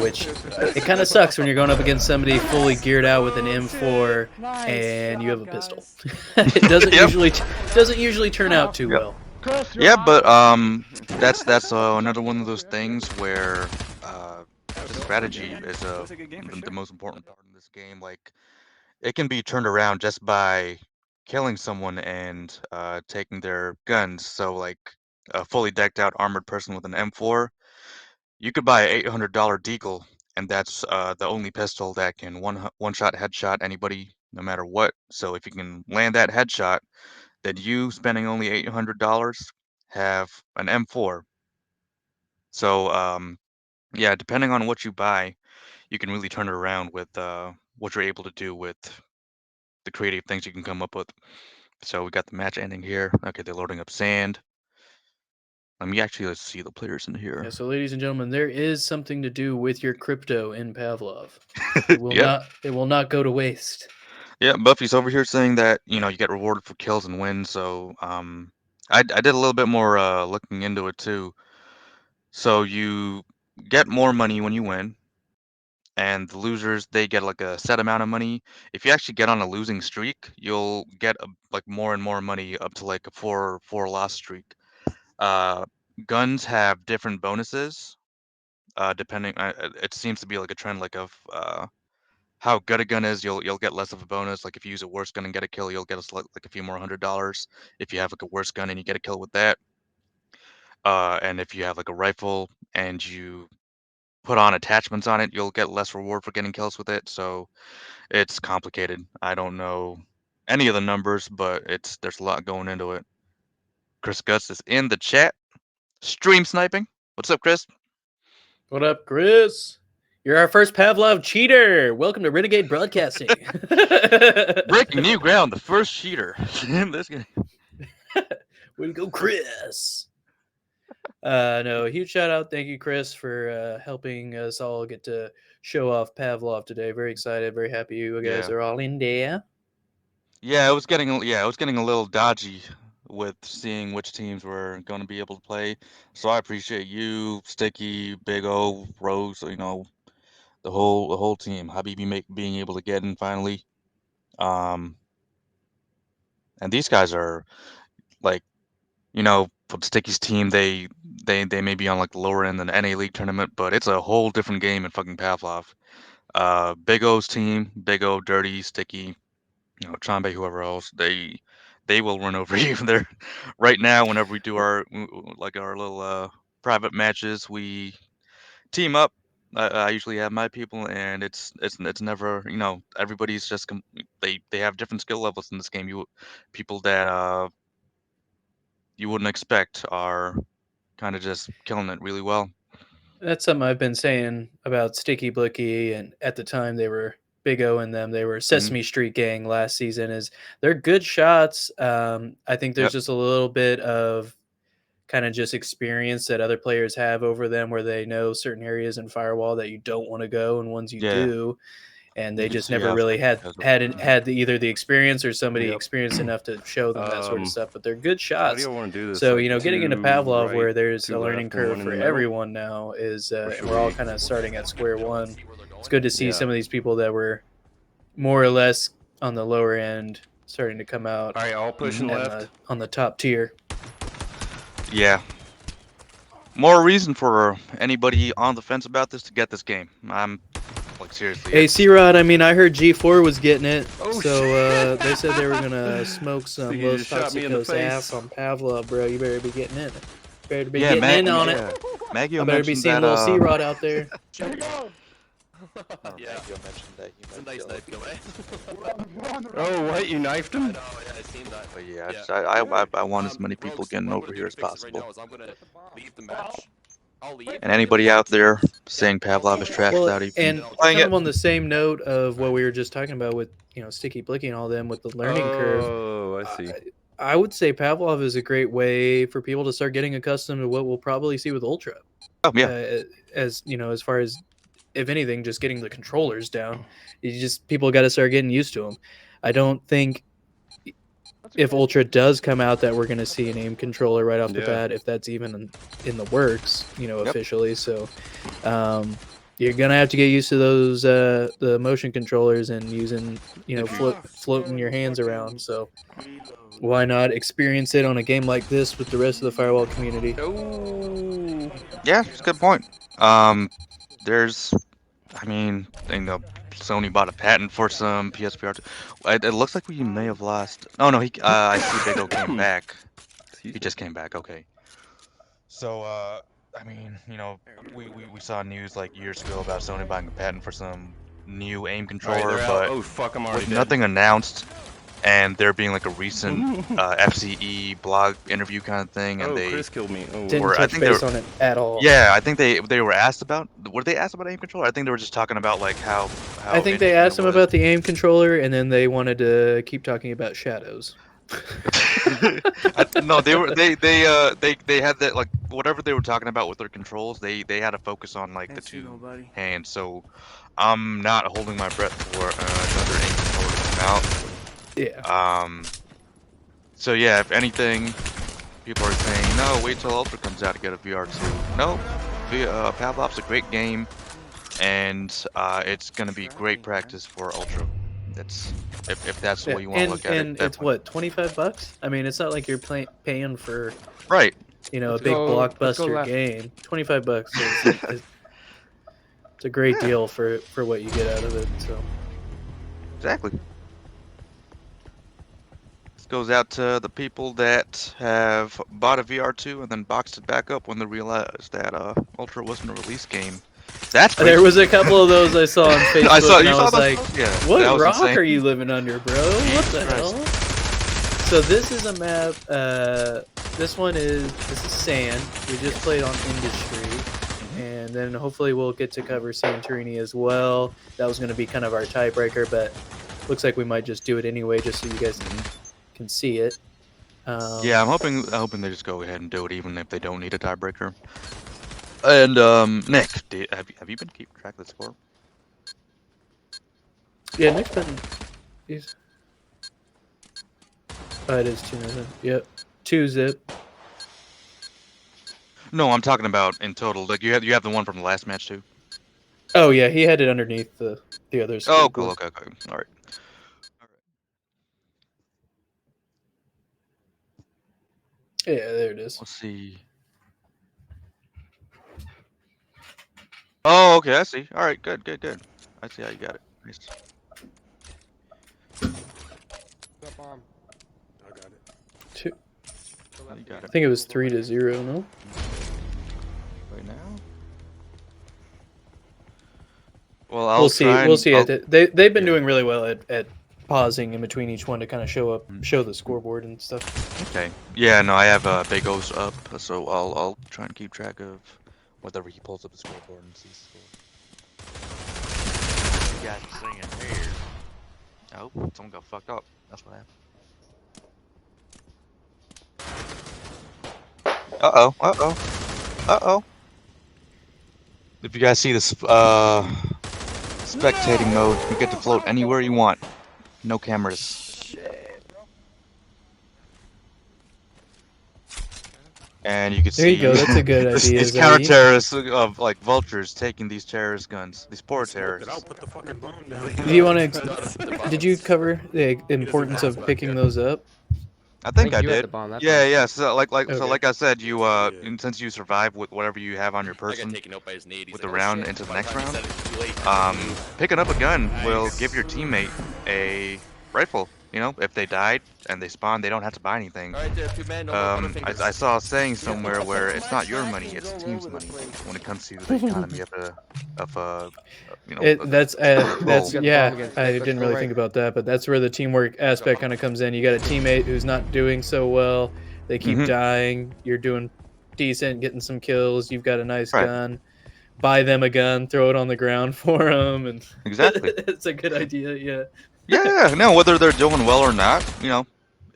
Which it kind of sucks when you're going up against somebody fully geared out with an M4 and you have a pistol. It doesn't usually turn out too well. Yeah, but that's another one of those things where the strategy is the most important part in this game. Like, it can be turned around just by killing someone and taking their guns. So, like a fully decked out armored person with an M4, you could buy an $800 deagle, and that's the only pistol that can one shot headshot anybody, no matter what. So if you can land that headshot, then you spending only $800 have an M4. So yeah, depending on what you buy, you can really turn it around with what you're able to do with the creative things you can come up with. So we got the match ending here. Okay, they're loading up sand. Let's see the players in here. Yeah, so ladies and gentlemen, there is something to do with your crypto in Pavlov. It will Yep. not go to waste. Yeah, Buffy's over here saying that you get rewarded for kills and wins. So I did a little bit more looking into it too. So you get more money when you win, and the losers they get like a set amount of money. If you actually get on a losing streak, you'll get like more and more money up to like a four loss streak. Uh, Guns have different bonuses depending. It seems to be like a trend like of how good a gun is. You'll get less of a bonus. Like if you use a worse gun and get a kill, you'll get like a few more $100. If you have like a worse gun and you get a kill with that, and if you have like a rifle and you put on attachments on it, you'll get less reward for getting kills with it. So it's complicated. I don't know any of the numbers, but there's a lot going into it. Chris Guts is in the chat. Stream sniping. What's up, Chris? What up, Chris? You're our first Pavlov cheater. Welcome to Renegade Broadcasting. Breaking new ground. The first cheater. This guy. Way to go, Chris. No, a huge shout out. Thank you, Chris, for helping us all get to show off Pavlov today. Very excited, very happy you guys Yeah. are all in there. Yeah, it was getting a little dodgy with seeing which teams were going to be able to play. So I appreciate you, Sticky, Big O, Rose, the whole team. Habibi being able to get in finally. And these guys are like, for Sticky's team, they may be on like the lower end in the NA League tournament, but it's a whole different game in fucking Pavlov. Big O's team, Big O, Dirty, Sticky, Chambe, whoever else, they will run over you. They're right now. Whenever we do our little private matches, we team up. I usually have my people, and it's never everybody's just they have different skill levels in this game. People that you wouldn't expect are kind of just killing it really well. That's something I've been saying about Sticky Blicky, and at the time they were Big O and them. They were Sesame Street Gang last season. They're good shots. I think there's just a little bit of kind of just experience that other players have over them, where they know certain areas in Firewall that you don't want to go, and ones you do. And they just never really had either the experience or somebody experienced enough to show them that sort of stuff. But they're good shots. How do you want to do this? So like getting into Pavlov, right, where there's a learning left, curve one in for the middle? everyone now, is and we're all kind of starting at square one. It's good to see some of these people that were more or less on the lower end starting to come out. All right, all pushing left on the top tier. Yeah. More reason for anybody on the fence about this to get this game. I'm like seriously. Hey, C-Rod, I mean, I heard G4 was getting it, so they said they were gonna smoke some Los Toxicos ass on Pavlov, bro. You better be getting in. Better be getting in on it. Maggio I better be seeing that, little C-Rod out there. Yeah. mentioned that It's a nice knife kill, Oh, what? You knifed him? I know, yeah, I seen that. But I want as many people getting over here as possible. I'm gonna leave the match. I'll leave. And anybody out there saying Pavlov is trash without even And playing kind of it. on the same note of what we were just talking about with Sticky Blicky and all them with the learning curve. Oh, I see. I would say Pavlov is a great way for people to start getting accustomed to what we'll probably see with Ultra. Oh yeah. As far as, if anything, just getting the controllers down. People got to start getting used to them. I don't think if Ultra does come out that we're going to see an aim controller right off the bat, if that's even in the works, officially. So you're going to have to get used to those the motion controllers and using, floating your hands around. So why not experience it on a game like this with the rest of the Firewall community? Yeah, it's a good point. Sony bought a patent for some PSVR2. It looks like we may have lost. Oh no, I see Big O came back. He just came back. Okay. So we saw news like years ago about Sony buying a patent for some new aim controller, Right, but oh fuck, I'm already with dead. nothing announced and there being like a recent FCE blog interview kind of thing, and Chris killed me. Didn't I touch think they base were, on it at all. yeah, I think they were asked about. Were they asked about aim controller? I think they were just talking about like how I think they interesting asked it him was. about the aim controller, and then they wanted to keep talking about shadows. No, they had that, like, whatever they were talking about with their controls. They had to focus on like the two hands. So I'm not holding my breath for another aim controller to come out. Yeah. So yeah, if anything, people are saying no, wait till Ultra comes out to get a VR2. No, PAVLOV's a great game, and it's gonna be great practice for Ultra. That's if that's the way you want to look at it. And it's what, $25? I mean, it's not like you're paying for right. a big go blockbuster left. game. $25 is it's a great deal for what you get out of it. So Exactly. This goes out to the people that have bought a VR2 and then boxed it back up when they realized that Ultra wasn't a release game. That's crazy. there was a couple of those I saw on Facebook. I saw and you I saw was those? like, Yeah, what that was rock insane. are you living under, bro? What the hell? So this is a map. This is sand. We just played on Industry, and then hopefully we'll get to cover Santorini as well. That was going to be kind of our tiebreaker, but looks like we might just do it anyway, just so you guys can see it. Yeah, I'm hoping they just go ahead and do it, even if they don't need a tiebreaker. And Nick, have you been keeping track of the score? Yeah, Nick's been. He's. Oh, it is 2-0. Yep, 2-zip. No, I'm talking about in total. Like you have the one from the last match too. Oh yeah, he had it underneath the other. Oh, cool. Okay. All right. Yeah, there it is. Let's see. Oh, okay. I see. All right. Good. I see how you got it. Nice. I got it. Two. You got I it. think it was 3-0. No. Right now. Well, I'll We'll see. try We'll and- see. I'll- They've been doing really well at pausing in between each one to kind of show the scoreboard and stuff. Okay. Yeah. No, I have Big O's up, so I'll try and keep track of whatever he pulls up the scoreboard and sees the score. You guys are singing here. Oh, someone got fucked up. That's what happened. Uh-oh. If you guys see this spectating mode, you get to float anywhere you want. No cameras. And you can see. There you go. That's a good idea. These Zeddy. counter terrorists of like vultures taking these terrorist guns. These poor terrorists. Do you want to? Did you cover the importance of picking those up? I think I you had did. the bomb, that's Yeah. So like Okay. I said, you since you survive with whatever you have on your person with the round into the next round, picking up a gun will give your teammate a rifle. You know, if they died and they spawn, they don't have to buy anything. I saw a saying somewhere where it's not your money, it's the team's money when it comes to the economy of you know. That's Goal. yeah. I didn't really think about that, but that's where the teamwork aspect kind of comes in. You got a teammate who's not doing so well. They keep dying. You're doing decent, getting some kills. You've got a nice gun. Buy them a gun, throw it on the ground for them, and Exactly. it's a good idea. Yeah. Yeah, no, whether they're doing well or not, you know,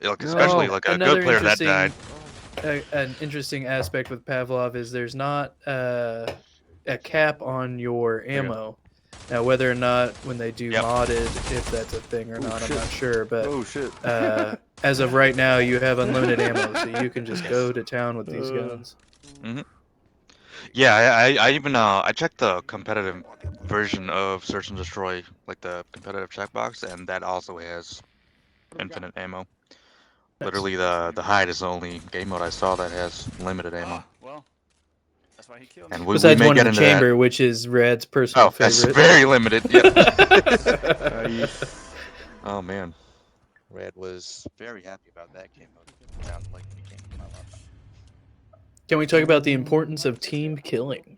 like especially like a good player that died. An interesting aspect with PAVLOV is there's not a cap on your ammo. Now, whether or not when they do modded, if that's a thing or not, I'm not sure. But as of right now, you have unlimited ammo, so you can just go to town with these guns. Yeah, I even I checked the competitive version of Search and Destroy, like the competitive checkbox, and that also has infinite ammo. Literally, the hide is the only game mode I saw that has limited ammo. Well, that's why he killed. And Besides may one get in the into chamber, which is Rad's personal that. Oh, that's favorite. very limited. Yep. Oh man, Rad was very happy about that game mode. It sounded like it became my life. Can we talk about the importance of team killing?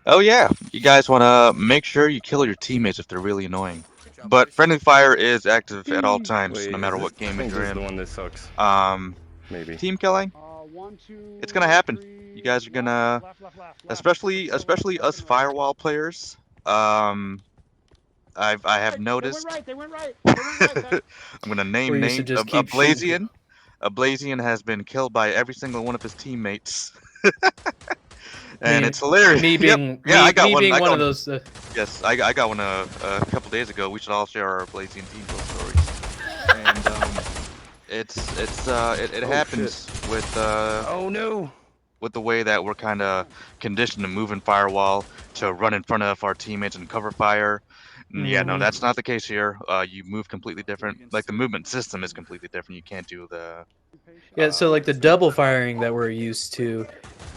Oh yeah, you guys want to make sure you kill your teammates if they're really annoying. But friendly fire is active at all times, Wait, no matter what I game think you're this is the in. one that sucks. Maybe. Team killing, 1, 2, it's gonna happen. 3, You guys are gonna, left. especially us firewall players. I have noticed. They went right. Ben. I'm gonna We're name used to names. just keep shooting people. Ablazian has been killed by every single one of his teammates. Me- And it's hilarious. Me being I got me one. being I got one of those. Yes, I got one a couple days ago. We should all share our Ablazian team kill stories. And it happens with Oh no! with the way that we're kind of conditioned to move in firewall, to run in front of our teammates and cover fire. Yeah, no, that's not the case here. You move completely different. Like the movement system is completely different. You can't do the. Yeah, so like the double firing that we're used to,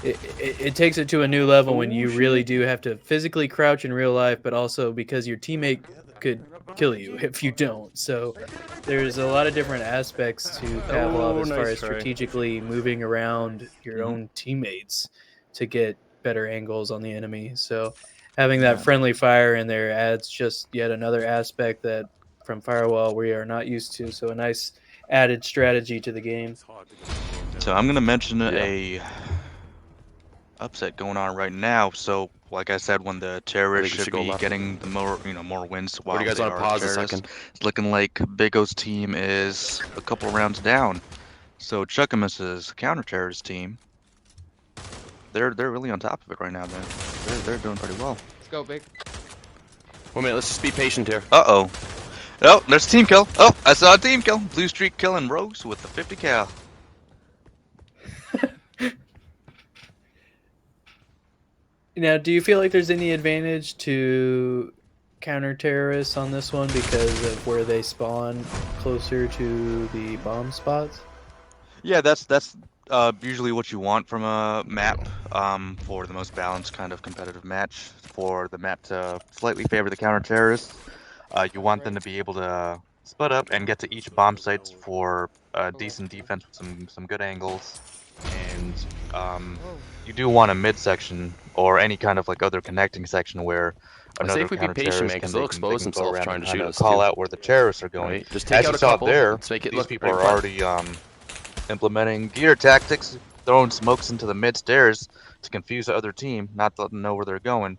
it takes it to a new level when you really do have to physically crouch in real life, but also because your teammate could kill you if you don't. So there's a lot of different aspects to PAVLOV as far as strategically moving around your own teammates to get better angles on the enemy. So having that friendly fire in there adds just yet another aspect that from Firewall we are not used to. So a nice added strategy to the game. So I'm gonna mention a upset going on right now. So like I said, when the terrorists should be getting the more wins while do you guys they want to are pause a terrorists, second? it's looking like Big O's team is a couple rounds down. So Chuckamus's counter-terrorist team, they're really on top of it right now. They're doing pretty well. Let's go, Big. 1 minute, let's just be patient here. Uh-oh. Oh, there's a team kill. Oh, I saw a team kill. Blue Streak killing Rogues with the 50 cal. Now, do you feel like there's any advantage to counter-terrorists on this one because of where they spawn closer to the bomb spots? Yeah, that's usually what you want from a map, for the most balanced kind of competitive match. For the map to slightly favor the counter-terrorists, you want them to be able to split up and get to each bomb sites for decent defense with some good angles. And you do want a midsection or any kind of like other connecting section where I say another if we be patient, man, because they'll expose go themselves around trying and to shoot kinda us call too. out where the terrorists are going. Right? Just take As out you a saw couple. there, Let's make it these look people right are front. already implementing gear tactics, throwing smokes into the mid stairs to confuse the other team, not let them know where they're going.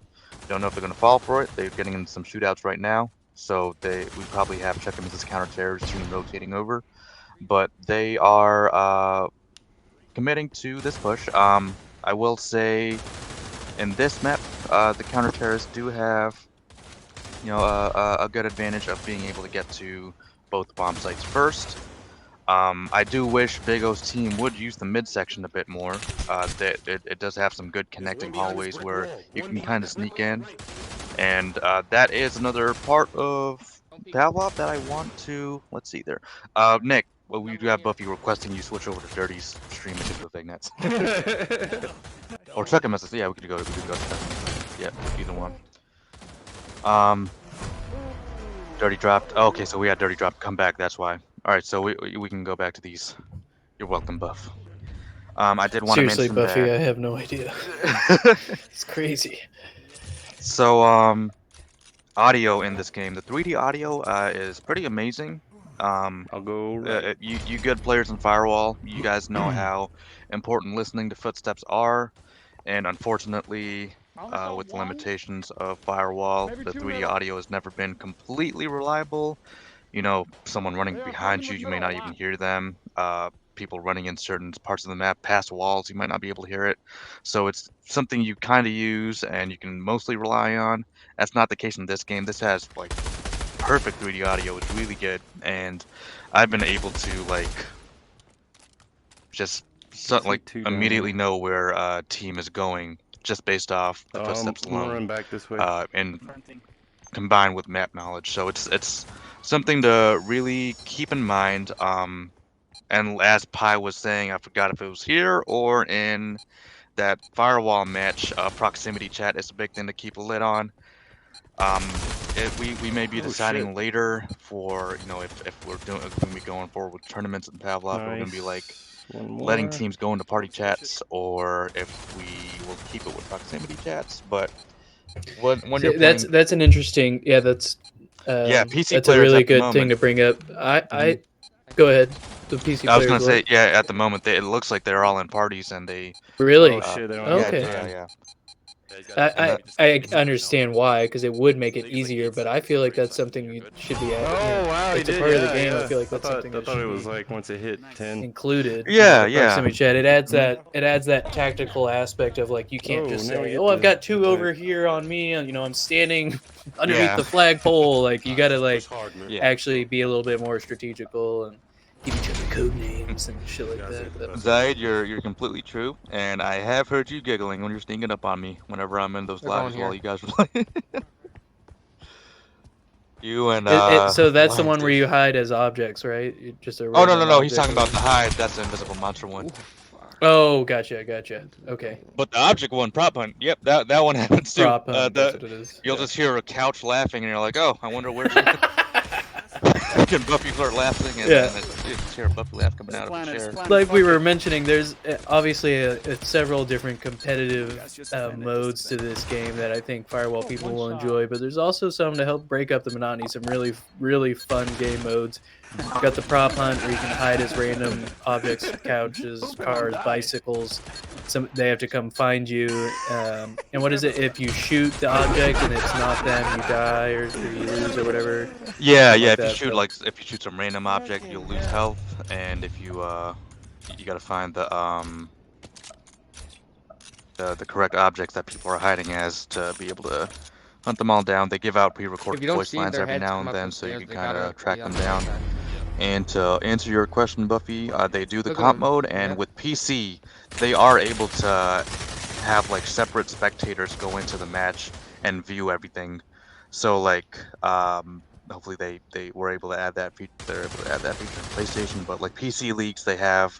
Don't know if they're going to fall for it. They're getting in some shootouts right now, so we probably have Chuckamus's counter-terrorist team rotating over, but they are committing to this push. I will say, in this map, the counter-terrorists do have, a good advantage of being able to get to both bomb sites first. I do wish Big O's team would use the midsection a bit more. It does have some good connecting hallways where you can kind of sneak in, and that is another part of PAVLOV that I want to. Let's see there. Nick, well, we do have Buffy requesting you switch over to Dirty's stream and the Fake Nets. Or Chuckamus. Yeah, we could go to Chuckamus. Yeah, either one. Dirty dropped. Oh, okay, so we had Dirty drop. Come back. That's why. All right, so we can go back to these. You're welcome, Buff. I did want to mention Buffy, that. I have no idea. It's crazy. So audio in this game, the 3D audio is pretty amazing. I'll go right. You good players in Firewall, you guys know how important listening to footsteps are, and unfortunately, with the limitations of Firewall, the 3D audio has never been completely reliable. You know, someone running behind you, you may not even hear them. People running in certain parts of the map past walls, you might not be able to hear it. So it's something you kind of use and you can mostly rely on. That's not the case in this game. This has like perfect 3D audio. It's really good, and I've been able to like just immediately know where team is going just based off the footsteps I'm gonna alone. run back this way. And combined with map knowledge, so it's something to really keep in mind. And as Pi was saying, I forgot if it was here or in that Firewall match, proximity chat is a big thing to keep a lid on. We may be deciding later for, if we're going to be going forward with tournaments in PAVLOV, we're going to be like letting teams go into party chats, or if we will keep it with proximity chats. But when you're playing, that's an interesting, that's Yeah, PC that's a players really at the good thing moment. to bring up. I go ahead. The PC I was players. gonna say, what? yeah, at the moment it looks like they're all in parties and they. Really? Oh shit, they don't Oh, have okay. time. Yeah. I understand why, because it would make it easier, but I feel like that's something you should be at. Oh wow, he it's a did. part Yeah, of the game. yeah. I feel like that's something I that thought should it was be like once it hit 10. included. Yeah, the proximity chat. It adds that tactical aspect of like you can't just now we say, get "Oh, I've the- got two the- over here on me," and I'm standing underneath Yeah. the flagpole. Like you got to like Yeah. actually be a little bit more strategical and give each other code names and shit like that. But Zaid, you're completely true, and I have heard you giggling when you're sneaking up on me whenever I'm in those They're lives going while here. you guys are playing. You and so that's the Lions one where did- you hide as objects, right? Just a Oh no random he's object talking about or- the hide. That's the invisible monster one. Oh, gotcha. Okay. But the object one, prop hunt. Yep, that one happens too. Prop hunt, that's what it is. You'll Yeah. just hear a couch laughing, and you're like, oh, I wonder where she. And Buffy start laughing, and Yeah. then you just hear Buffy laugh coming out of the chair. Like we were mentioning, there's obviously several different competitive modes to this game that I think Firewall people will enjoy, but there's also some to help break up the monotony, some really fun game modes. You've got the prop hunt where you can hide as random objects, couches, cars, bicycles. They have to come find you. And what is it? If you shoot the object and it's not them, you die or you lose or whatever. Yeah, Something if that, you shoot so- if you shoot some random object, you'll lose health, and if you you gotta find the correct objects that people are hiding as to be able to hunt them all down. They give out If pre-recorded you don't voice see lines their every heads now come and up then, the so you stairs, can they kind gotta of track be them on the down. outside. And to answer your question, Buffy, they do the Look at comp them. mode, and Yeah. with PC, they are able to have like separate spectators go into the match and view everything. So like, hopefully they were able to add that feature. They're able to add that feature in PlayStation, but like PC leagues, they have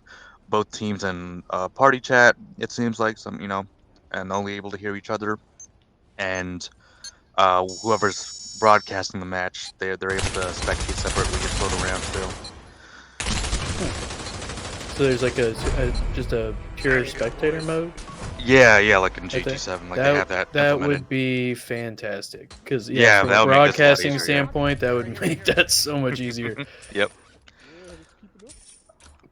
both teams in party chat. It seems like and only able to hear each other, and whoever's broadcasting the match, they're able to spectate separately and float around still. So there's like just a pure spectator mode. Yeah, like in I think GT7, like they have that that implemented. would be fantastic because Yeah, from that a would make this a lot broadcasting easier, yeah. standpoint, that would make that so much easier. Yep.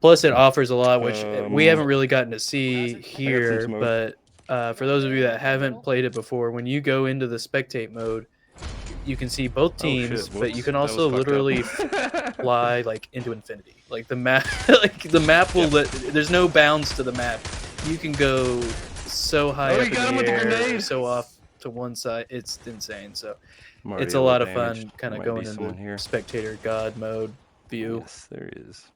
Plus, it offers a lot, which we Um, haven't really gotten to see here. smoke. But for those of you that haven't played it before, when you go into the spectate mode, you can see both teams, but you whoops. can That was also fucked up. literally fly like into infinity. Like the map, will there's no bounds to the map. You can go so high Oh, up you got him in with the the air, grenade. so off to one side. It's insane. So I'm already it's a little lot of damaged. fun, kind of Might going be into someone here. spectator god mode view. Yes, there is.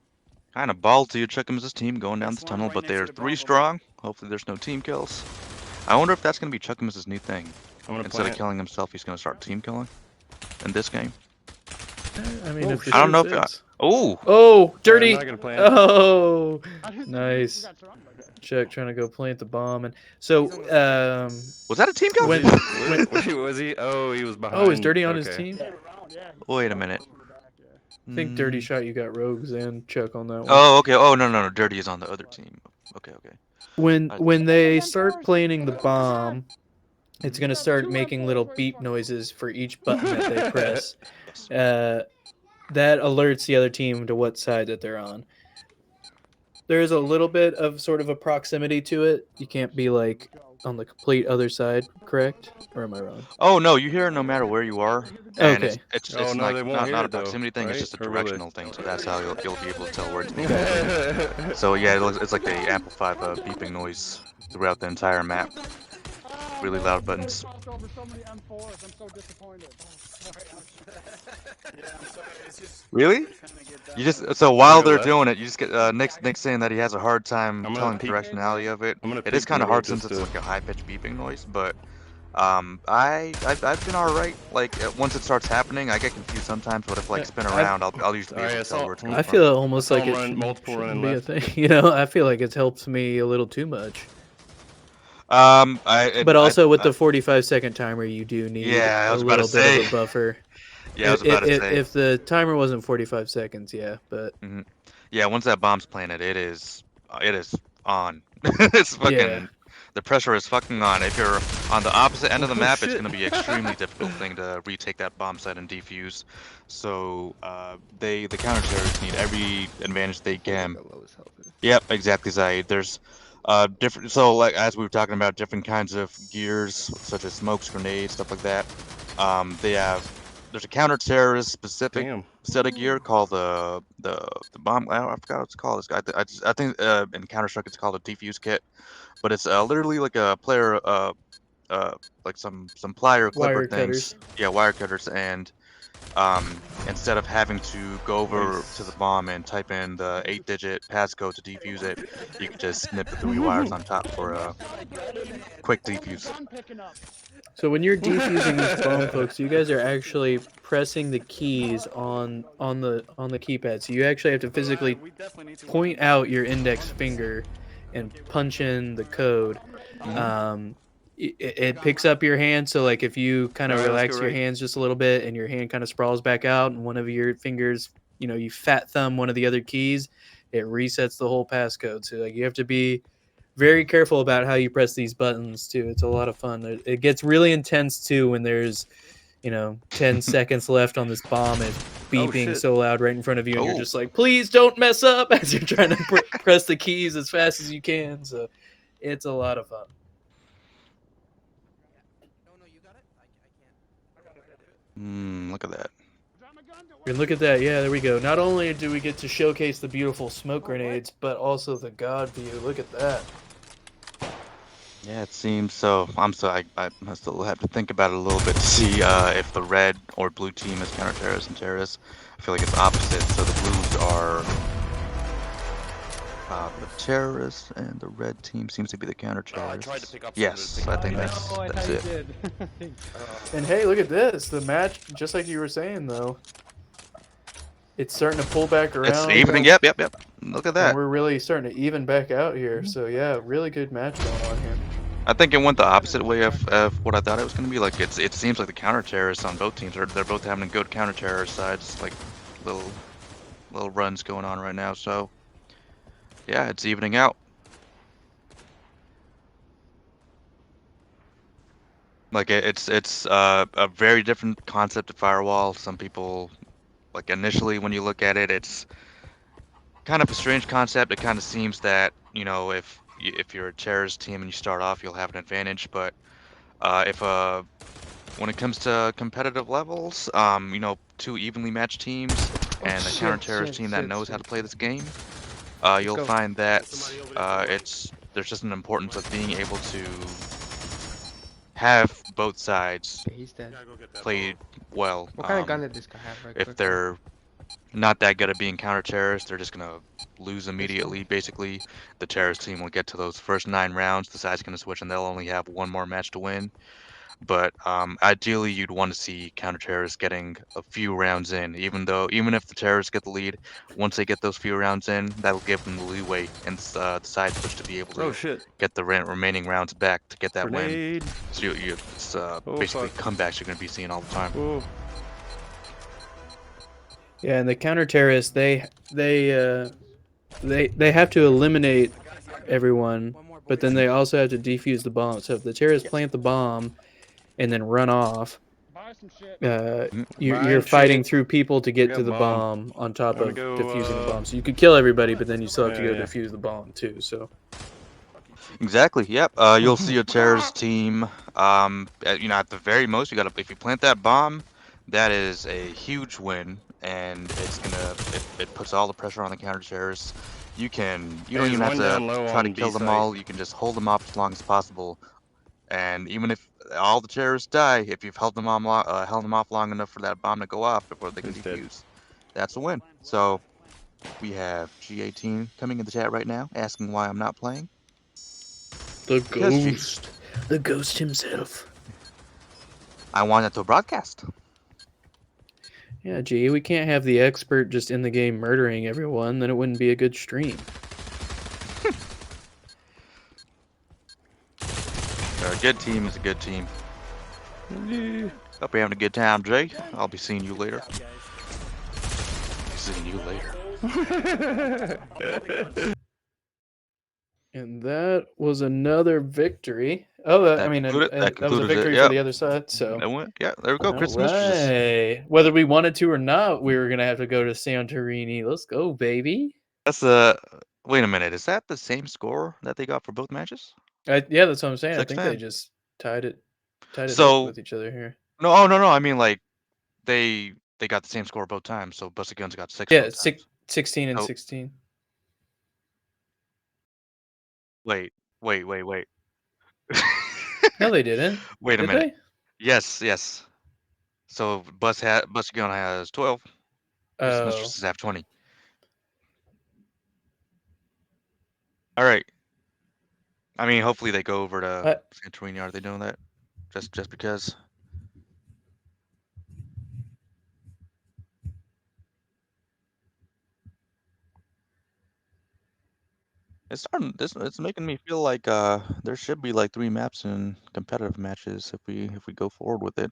Kind of ballsy of Chuckums' team going down this tunnel, but they're 3 strong. Hopefully there's no team kills. I wonder if that's going to be Chuckums' new thing. I'm gonna Instead of plant. killing himself, he's going to start team killing in this game. I mean, if the I don't shoe know if fits. Oh, Dirty. I'm not gonna plant. Oh, nice. Chuck trying to go plant the bomb, and so was that a team kill? when Was he? Oh, he was behind. oh, is Dirty on his Okay. team? Wait a minute. I think Dirty shot you got Rogues and Chuck on that one. Oh, okay. Oh, no. Dirty is on the other team. Okay. When they start planting the bomb, it's gonna start making little beep noises for each button that they press. That alerts the other team to what side that they're on. There's a little bit of sort of a proximity to it. You can't be like on the complete other side, correct? Or am I wrong? Oh no, you hear it no matter where you are. And Okay. It's Oh, no, like they won't not hear a it, though, proximity thing. It's right? just a Or will they? directional thing. So that's how you'll be able to tell where it's beeping. So yeah, it's like they amplify the beeping noise throughout the entire map. Really loud buttons. Really? You just so while they're doing it, you just get Nick's saying that he has a hard time I'm gonna telling the peek- directionality of it. I'm gonna It is peek kind of through hard it since just it's to- like a high pitched beeping noise, but I've been alright. Like once it starts happening, I get confused sometimes. But if like spin around, I'll usually be able to tell where it's coming I from. feel almost like it multiple shouldn't running be a left. thing. You know, I feel like it's helped me a little too much. But also with the 45-second timer, you do need Yeah, I a was about to little bit of say. a buffer. Yeah, I was about to say. If the timer wasn't 45 seconds, yeah, but Yeah, once that bomb's planted, it is on. It's fucking. Yeah. the pressure is fucking on. If you're on the opposite end of the Oh, map, it's shit. going to be extremely difficult thing to retake that bomb site and defuse. So the counter terrorists need every advantage they can. Yep, exactly, Zaid. There's different. So like as we were talking about, different kinds of gears such as smokes, grenades, stuff like that. There's a counter terrorist specific Damn. set of gear called the bomb. I forgot what it's called. I think in Counter Strike it's called a defuse kit, but it's literally like a player like some plier clipper Wire things. cutters. Yeah, wire cutters, and instead of having to go over to the bomb and type in the 8-digit passcode to defuse it, you can just snip the 3 wires on top for a quick defuse. So when you're defusing this bomb, folks, you guys are actually pressing the keys on the keypad. So you actually have to physically point out your index finger and punch in the code. It picks up your hand, so like if you kind of Alright, let's relax go your right. hands just a little bit and your hand kind of sprawls back out and one of your fingers, you fat thumb one of the other keys, it resets the whole passcode. So like you have to be very careful about how you press these buttons too. It's a lot of fun. It gets really intense too when there's 10 seconds left on this bomb and it's beeping shit. so loud right in front of you and you're Oh. just like, please don't mess up as you're trying to press the keys as fast as you can. So it's a lot of fun. Look at that. And look at that. Yeah, there we go. Not only do we get to showcase the beautiful smoke grenades, but also the god view. Look at that. Yeah, it seems so. I still have to think about it a little bit to see if the red or blue team is counter-terrorists and terrorists. I feel like it's opposite. So the blues are the terrorists, and the red team seems to be the counter-terrorists. Yes, I think that's it. And hey, look at this. The match, just like you were saying, though, it's starting to pull back around. It's evening. Yep. Look at And that. we're really starting to even back out here. So yeah, really good match going on here. I think it went the opposite way of what I thought it was going to be. Like it seems like the counter-terrorists on both teams they're both having good counter-terrorist sides, like little runs going on right now. So yeah, it's evening out. Like it's a very different concept of firewall. Some people, like initially when you look at it, it's kind of a strange concept. It kind of seems that if you're a terrorist team and you start off, you'll have an advantage. But when it comes to competitive levels, two evenly matched teams and a counter-terrorist team that knows how to play this game, you'll find that there's just an importance of being able to have both sides play well. What kind of gun did this guy have? If they're not that good at being counter-terrorists, they're just gonna lose immediately. Basically, the terrorist team will get to those first 9 rounds, the side's gonna switch, and they'll only have one more match to win. But ideally, you'd want to see counter-terrorists getting a few rounds in, even if the terrorists get the lead, once they get those few rounds in, that'll give them the leeway and the side switch to be able to get the remaining rounds back to get that Grenade. win. So it's basically comebacks you're going to be seeing all the time. Oh. Yeah, and the counter-terrorists, they have to eliminate everyone, but then they also have to defuse the bomb. So if the terrorists plant the bomb and then run off, you're fighting through people to get to the bomb on top of defusing the bomb. So you could kill everybody, but then you still have to go defuse the bomb too. So exactly. Yep. You'll see a terrorist team. At the very most, if you plant that bomb, that is a huge win, and it puts all the pressure on the counter-terrorists. You don't even have to try to kill them all. You can just hold them off as long as possible. And even if all the terrorists die, if you've held them off long enough for that bomb to go off before they can defuse, that's a win. So we have G18 coming in the chat right now, asking why I'm not playing. the ghost himself. I want it to broadcast. Yeah, gee, we can't have the expert just in the game murdering everyone. Then it wouldn't be a good stream. A good team is a good team. Hope you're having a good time, Jay. I'll be seeing you later. And That was another victory. Oh, I That mean, concluded. That that was a concluded it. victory for Yep. the other side. So, That went. Yeah, there we go. all Chris Mistresses. right. Whether we wanted to or not, we were gonna have to go to Santorini. Let's go, baby. That's Wait a minute. Is that the same score that they got for both matches? Yeah, that's what I'm saying. I think they 6-10. just tied it So with each other here. no, oh no, no. I mean like they got the same score both times. So Busted Guns got 6 Yeah, both times. 16 and So 16. wait. No, they didn't. Wait a Did minute. they? Yes. So Busted Gun has 12. Chris Oh, Mistresses have 20. All right. I mean, hopefully they go over to Santorini. Are they doing that? Just because? It's making me feel like there should be like 3 maps in competitive matches if we go forward with it.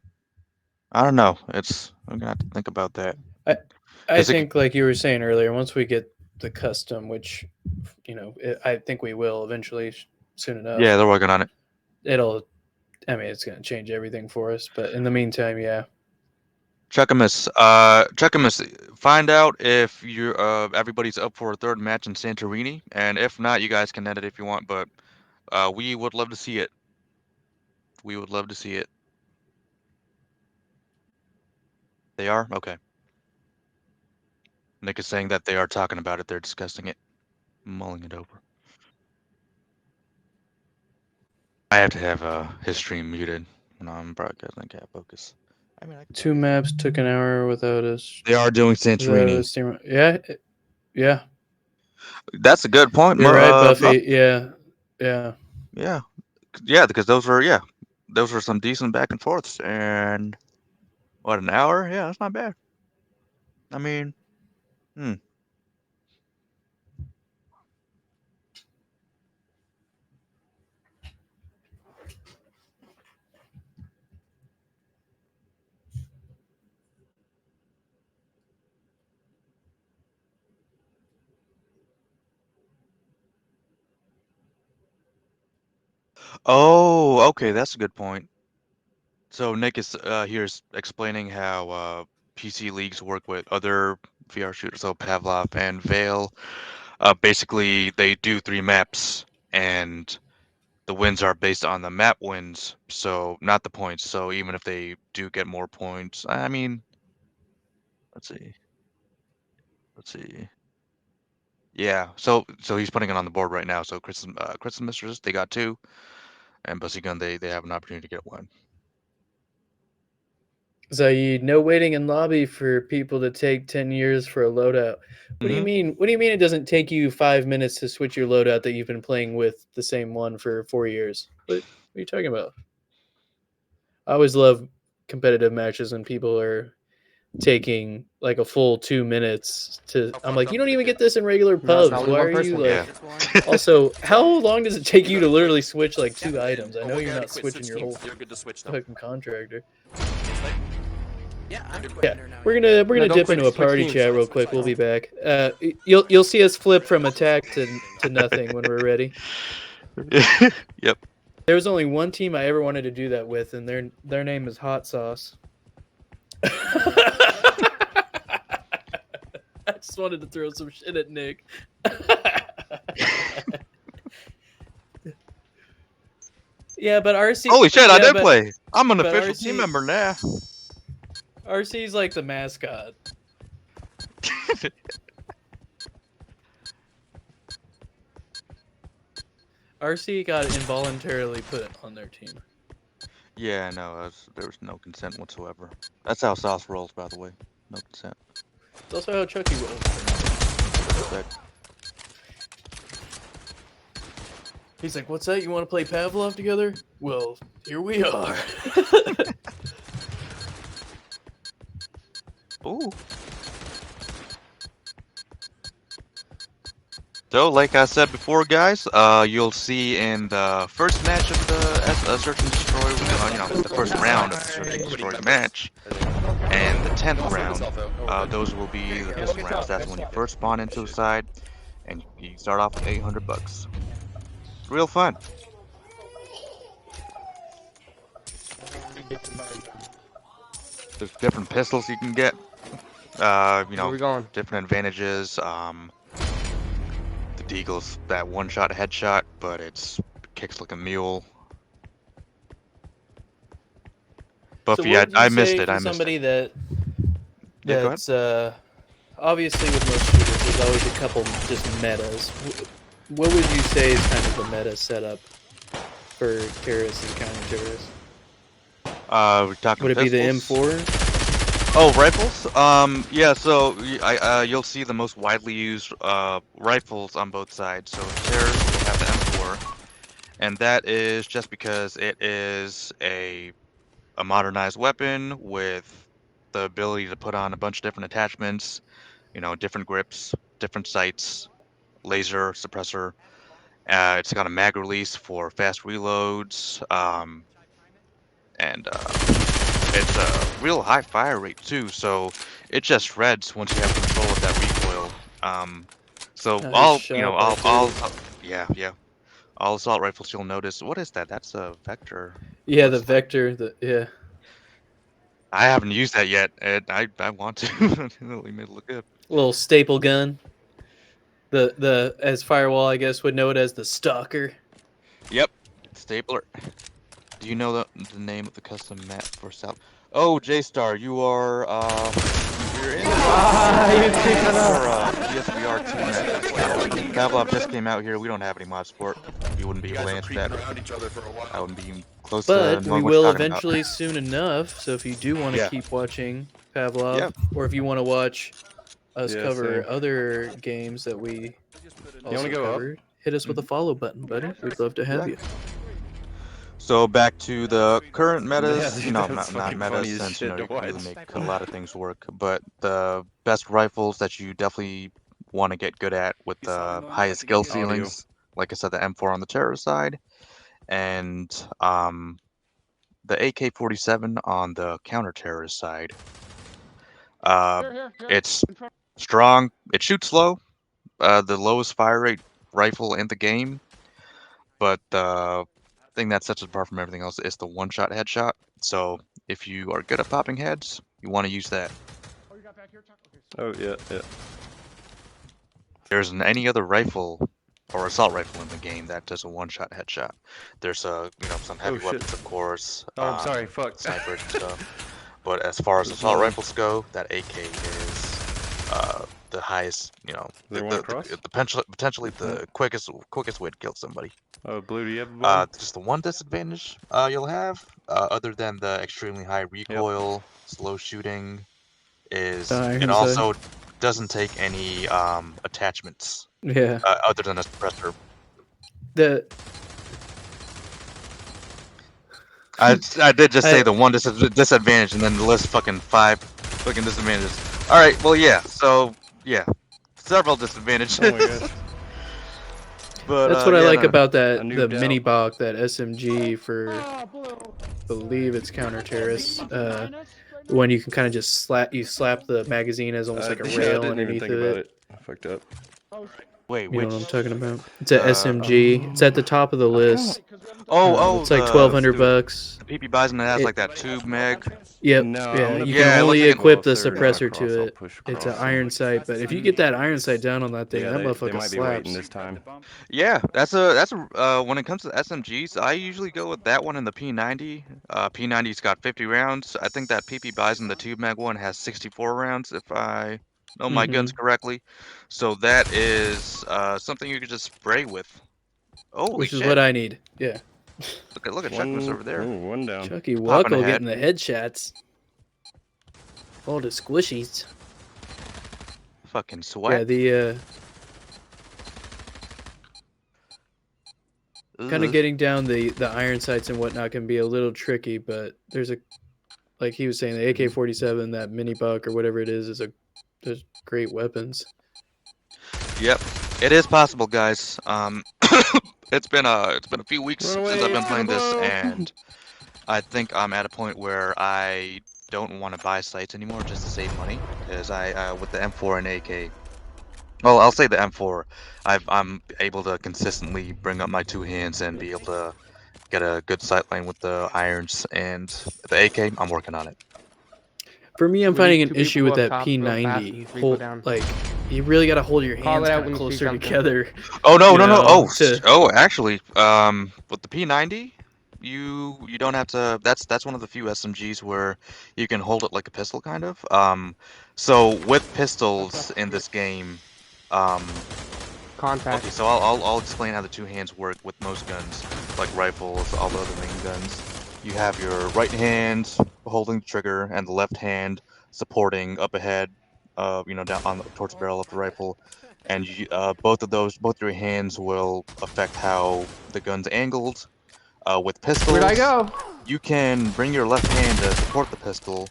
I don't know. I'm gonna have to think about that. I think like you were saying earlier, once we get the custom, which I think we will eventually soon enough. Yeah, they're working on it. It's going to change everything for us, but in the meantime, yeah. Chuckamus, find out if you're everybody's up for a 3rd match in Santorini, and if not, you guys can edit if you want, but we would love to see it. We would love to see it. They are? Okay. Nick is saying that they are talking about it. They're discussing it, mulling it over. I have to have his stream muted when I'm broadcasting. I can't focus. I mean, 2 maps took an hour without us. They are doing Santorini. Yeah. That's a good point. You're right, Buffy. Yeah. Because those were some decent back and forths, and what, an hour? Yeah, that's not bad. I mean, Oh, okay, that's a good point. So Nick is here's explaining how PC leagues work with other VR shooters, so PAVLOV and Veil. Basically, they do 3 maps, and the wins are based on the map wins, so not the points. So even if they do get more points, I mean, let's see. Yeah, so he's putting it on the board right now. So Chris and Mistress, they got 2, and Bussy Gun, they have an opportunity to get 1. Zaid, no waiting in lobby for people to take 10 years for a loadout. What do you mean? What do you mean it doesn't take you 5 minutes to switch your loadout that you've been playing with the same one for 4 years? What are you talking about? I always love competitive matches when people are taking like a full 2 minutes to. I'm like, you don't even get this in regular pubs. Why are you like? Also, how long does it take you to literally switch like 2 items? I know you're not switching your whole fucking contractor. Yeah, we're gonna dip into a party chat real quick. We'll be back. You'll see us flip from attack to nothing when we're ready. Yep. There was only one team I ever wanted to do that with, and their name is Hot Sauce. I just wanted to throw some shit at Nick. Yeah, but RC. Holy shit! I did play. I'm an official team member now. RC's like the mascot. RC got involuntarily put on their team. Yeah, no, there was no consent whatsoever. That's how Sauce rolls, by the way. No consent. It's also how Chucky rolls. He's like, "What's that? You want to play PAVLOV together?" Well, here we are. Ooh. So, like I said before, guys, you'll see in the first match of the Search and Destroy, the first round of the Search and Destroy match, and the 10th round, those will be the pistol rounds. That's when you first spawn into the side, and you start off with $800. real fun. There's different pistols you can get. You Where know, we going? different advantages. The Deagle's that one-shot headshot, but it kicks like a mule. So Buffy, what would you I say missed it. for I missed somebody it. Yeah, go ahead. that's obviously with most shooters, there's always a couple just metas. What would you say is kind of the meta setup for terrorists and counter-terrorists? We're talking Would it be the pistols. M4? Oh, rifles? Yeah. So you'll see the most widely used rifles on both sides. So terrorists will have the M4, and that is just because it is a modernized weapon with the ability to put on a bunch of different attachments. You know, different grips, different sights, laser suppressor. It's got a mag release for fast reloads, and it's a real high fire rate too. So it just shreds once you have control of that recoil. So Oh, all he's you know, shot by all 30. yeah, all assault rifles you'll notice. What is that? That's a Vector. Yeah, the Looks like. Vector. Yeah. I haven't used that yet, and I want to. It made it look good. Little staple gun. The as Firewall, I guess, would know it as the Stalker. Yep, stapler. Do you know the name of the custom map for South? Oh, J-Star, you are you're in PSVR2 map. PAVLOV just came out here. We don't have any mod support. You wouldn't be able to answer that. I wouldn't be close to But we knowing what will you're talking about. eventually soon enough. So if you do want to Yeah. keep watching Pavlov, Yeah. or if you want to watch us Yeah, cover same. other games that we also wanna go up? covered, hit us with a follow button, buddy. We'd love to have you. So back to the current metas, Yeah, dude, you know, that's not fucking metas, funny as since you shit know to you can really watch. make a lot of things work. But the best rifles that you definitely want to get good at with the highest skill Audio. ceilings, like I said, the M4 on the terror side, and the AK-47 on the counter-terrorist side. Here. It's In front. strong. It shoots slow. The lowest fire rate rifle in the game, but the thing that sets it apart from everything else is the one-shot headshot. So if you are good at popping heads, you want to use that. Oh, you got back here, Chuck? Okay. Oh yeah. There isn't any other rifle or assault rifle in the game that does a one-shot headshot. There's some heavy shit. weapons, of course. Oh, I'm sorry. Fuck. Snipers and stuff. But as far as There's assault one- rifles go, that AK is the highest. You know, There one across? the potentially the quickest way to kill somebody. Oh, Blue, do you have a bomb? Just the one disadvantage you'll have, other than the extremely high recoil, slow shooting, is Iron it sight. also doesn't take any attachments Yeah. other than a suppressor. I did just say the one disadvantage, and then list fucking 5 fucking disadvantages. All right, well yeah, so yeah, several disadvantages. Oh my gosh. But That's what I yeah, like no. about that I knew the doubt. mini Bach, that SMG for Ah, blue. believe it's counter terrorists. Behind us right now? When you can kind of just slap the magazine as almost like a Yeah, I rail didn't even underneath think of about it. it. I fucked up. Oh, Wait, You which? know what I'm talking about? It's a Uh, SMG. It's at the top of the list. It's like $1,200. The PP Bison that has It- like that tube mag. Yep. No, I'm Yeah. gonna You push can it only looks like equip if the they're not suppressor across, to I'll it. push It's an across. iron sight, but if you get that iron sight down on that thing, Yeah, that they motherfucker might be waiting slaps. this time. Yeah, that's when it comes to SMGs, I usually go with that one and the P90. P90's got 50 rounds. I think that PP Bison, the tube mag one, has 64 rounds if I know my guns correctly. So that is something you could just spray with. Holy Which is shit! what I need. Yeah. Look at Chuckmas over there. Ooh, one down. Chucky Popping Wuckle ahead. getting the headshots. All the squishies. Fucking Yeah, sweat. the kind of Ugh. getting down the iron sights and whatnot can be a little tricky, but there's like he was saying, the AK-47, that mini Buck or whatever it is there's great weapons. Yep, it is possible, guys. It's been a few weeks since I've been playing this, and I think I'm at a point where I don't want to buy sights anymore just to save money, because I with the M4 and AK, Well, I'll say the M4. I'm able to consistently bring up my two hands and be able to get a good sight line with the irons, and the AK, I'm working on it. For me, I'm We need finding an 2 people issue go with up that top real fast P90. and 3 go Hold, down. like, you really got to hold your Call hands it out kind when of you see closer something. together. Oh no, you no, no. know, to Actually, with the P90, you don't have to. That's one of the few SMGs where you can hold it like a pistol, kind of. So with pistols in this game, Contact. okay, so I'll explain how the two hands work with most guns, like rifles, all the other main guns. You have your right hand holding the trigger and the left hand supporting up ahead, down on towards the barrel of the rifle, and both your hands will affect how the gun's angled. With Where'd I pistols, go? you can bring your left hand to support the pistol,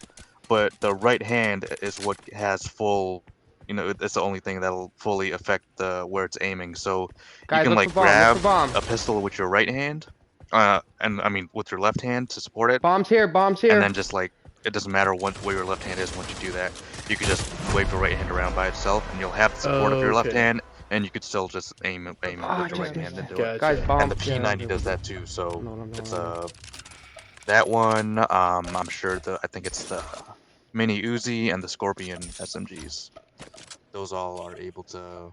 but the right hand is what has full, it's the only thing that'll fully affect where it's aiming. So you Guys, can look for like bomb. Look grab for bomb. a pistol with your right hand, and I mean with your left hand to support it, Bomb's here. Bomb's and here. then just like it doesn't matter where your left hand is once you do that. You could just wave your right hand around by itself, and you'll have the support of your left okay. hand, and you could still just aim Oh, with I your just right missed hand and it. do it. Guys, Gotcha. And bomb. the Yeah, P90 here does we go. that too. So No. it's that one. I'm sure I think it's the Mini Uzi and the Scorpion SMGs. Those all are able to They're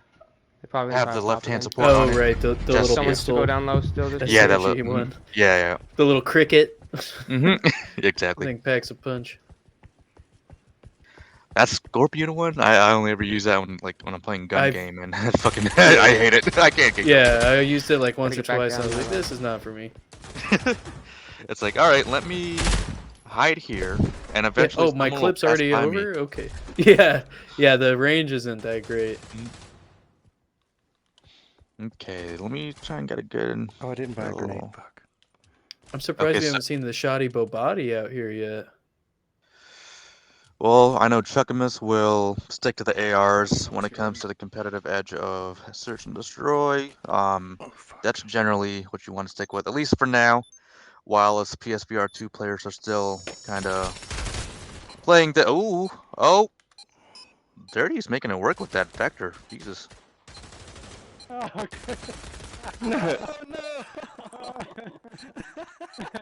probably have inside the the top left hand again. support on Oh, it. right. The Just little Someone should go pistol down low still. This yeah, that SMG mm-hmm. one. Yeah. The little cricket. Exactly. Thing packs a punch. That Scorpion one, I only ever use that when I'm playing gun I've game, and fucking I hate it. I can't get yeah, I used it like once Gotta or get back twice. down I was that like, way. this is not for me. It's like, all right, let me hide here, and Yeah. eventually Oh, my someone will clip's pass already by over. me. Okay. Yeah. The range isn't that great. Okay, let me try and get a good. Oh, I didn't buy a grenade. little- Fuck. I'm surprised Okay, we so haven't seen the shoddy Bobati out here yet. well, I know Chuckamus will stick to the ARs when it comes to the competitive edge of search and destroy. Oh fuck. That's generally what you want to stick with, at least for now. While us PSVR2 players are still kind of playing the oh, Dirty's making it work with that vector. Jesus. Oh, okay. Oh no!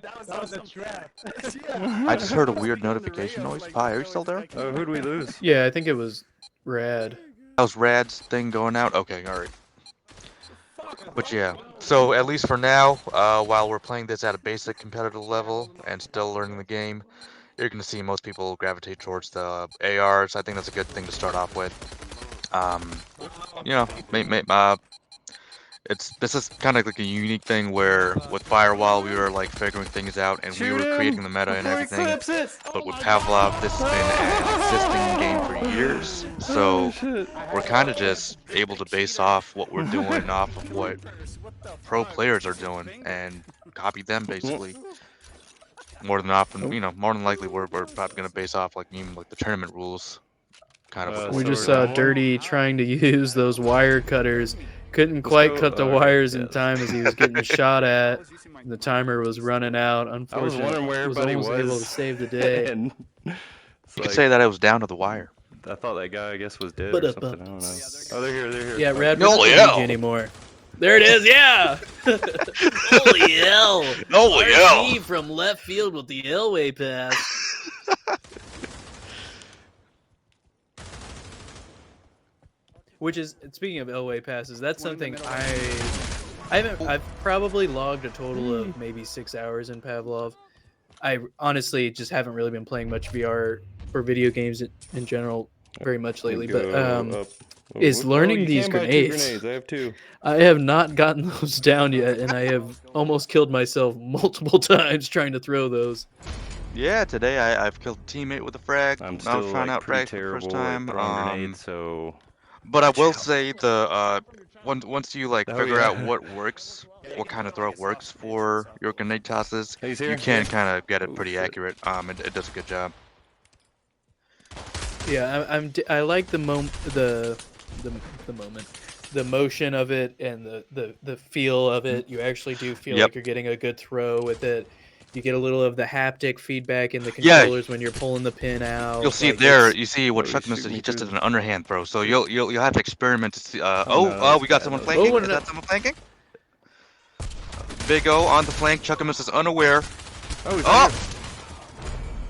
that was a trap. I just heard a weird notification noise. Pi, are you still there? Oh, who'd we lose? Yeah, I think it was Rad. How's Rad's thing going out? Okay, alright. But yeah, so at least for now, while we're playing this at a basic competitive level and still learning the game, you're going to see most people gravitate towards the ARs. I think that's a good thing to start off with. This is kind of like a unique thing where with Firewall we were like figuring things out and we were creating the meta and everything. But with Pavlov, this has been an existing game for years, so we're kind of just able to base off what we're doing off of what pro players are doing and copy them basically. More than likely we're probably gonna base off like even like the tournament rules. Kind of. We So just we're saw down one? Dirty trying to use those wire cutters. Couldn't Let's quite go- cut the alright, wires in yes. time as he was getting shot at. The timer was running out. Unfortunately, wondering where everybody was able to was. save the day. And You it's could like, say that it was down to the wire. I thought that guy, I guess, was dead But or up, something. up. I don't know. Oh, they're here. Yeah, Fuck. Rad, we No, don't need yeah. you anymore. There it is, yeah! Holy hell! Holy hell! RT from left field with the Elway pass. Which is, speaking of Elway passes, that's something I've probably logged a total of maybe 6 hours in Pavlov. I honestly just haven't really been playing much VR or video games in general very much lately, but Go up. is learning you these can buy 2 grenades. grenades. I have 2. I have not gotten those down yet, and I have almost killed myself multiple times trying to throw those. Yeah, today I've killed a teammate with a frag. I'm I still was trying like out pretty frags for the first terrible at time. throwing grenades, so But I will say once you like Oh, figure yeah. out what works, what kind of throw works for your grenade tosses, He's here. you can kind of get it Oh, pretty shit. accurate. It does a good job. Yeah, I like the moment, the motion of it, and the feel of it. You actually do feel Yep. like you're getting a good throw with it. You get a little of the haptic feedback in the Yeah. controllers when you're pulling the pin out. You'll see like, there. it's- You see what Oh, he Chuckman shoot did. me He just too. did an underhand throw. So you'll have to experiment to see. no, We got that's someone bad. flanking. Oh, Is no. that someone flanking? Big O on the flank. Chuckamus is unaware. Oh, he's Oh! right here.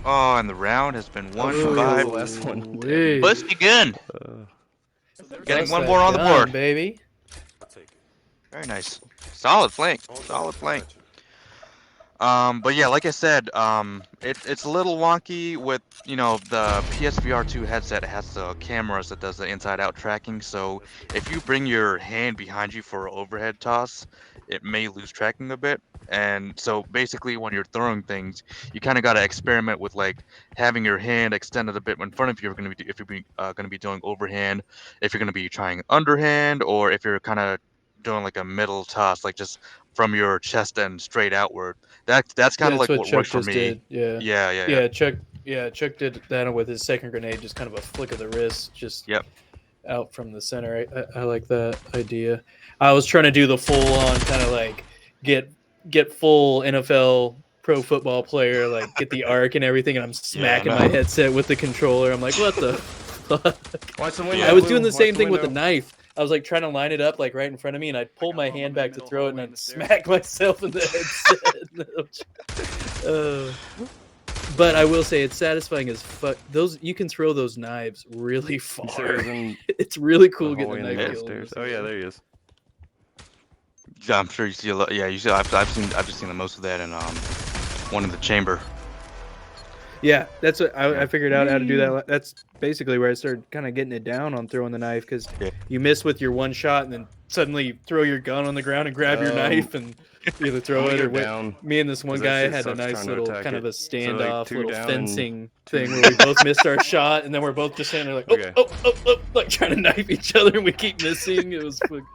Oh, and the round has been won Oh, by the last one. Wee. Busty Gun. Uh, Getting Bust one that more on the gun, board. baby. Very nice. Solid flank. Solid flank. But yeah, like I said, it's a little wonky with, you know, the PSVR2 headset has the cameras that does the inside-out tracking. So if you bring your hand behind you for an overhead toss, it may lose tracking a bit. And so basically, when you're throwing things, you kind of got to experiment with like having your hand extended a bit in front of you. If you're going to be doing overhand, if you're going to be trying underhand, or if you're kind of doing like a middle toss, like just from your chest and straight outward. That's kind of That's like what what Chuck works for just me. did. Yeah. Yeah. Chuck did that with his second grenade, just kind of a flick of the wrist, just Yep. out from the center. I like that idea. I was trying to do the full on kind of like get full NFL pro football player, like get the arc and everything, and I'm smacking my no. headset with the controller. I'm like, what the fuck? watch the window. I was Blue. doing the Watch same thing with the window. knife. I was like trying to line it up like right in front of me, and I'd pull my hand back to throw it, and I'd smack myself in the headset. But I will say it's satisfying as fuck. Those you can throw those knives really far. He said he was in It's really cool the getting hallway a in the knife middle kill. stairs. Oh yeah, there he is. Yeah, I'm sure you see a lot. Yeah, you see. I've just seen the most of that in one in the chamber. Yeah, that's what I figured out how to do that. That's basically where I started kind of getting it down on throwing the knife, because you miss with your one shot and then suddenly you throw your gun on the ground and grab your knife and either throw it or down. me and this one 'cause that guy shit had a sucks nice trying to little attack kind of it. a So, like, standoff, 2 little down fencing and thing 2 where we both missed our shot, and then we're both just standing there like, Okay. like trying to knife each other, and we keep missing. It was pretty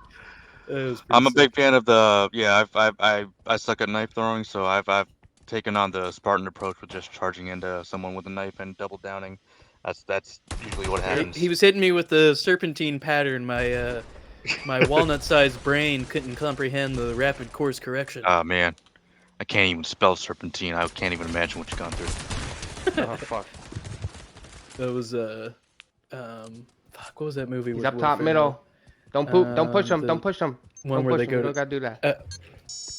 I'm a sick. big fan of the. Yeah, I suck at knife throwing, so I've taken on the Spartan approach with just charging into someone with a knife and double downing. That's usually what happens. He was hitting me with the serpentine pattern. My walnut-sized brain couldn't comprehend the rapid course correction. Oh man, I can't even spell serpentine. I can't even imagine what you've gone through. Oh fuck. That was fuck, what was that movie? He's with up Will top Ferrell? middle. Don't poop. Don't push him. the Don't push him. One Don't where push they him. You go don't gotta do that.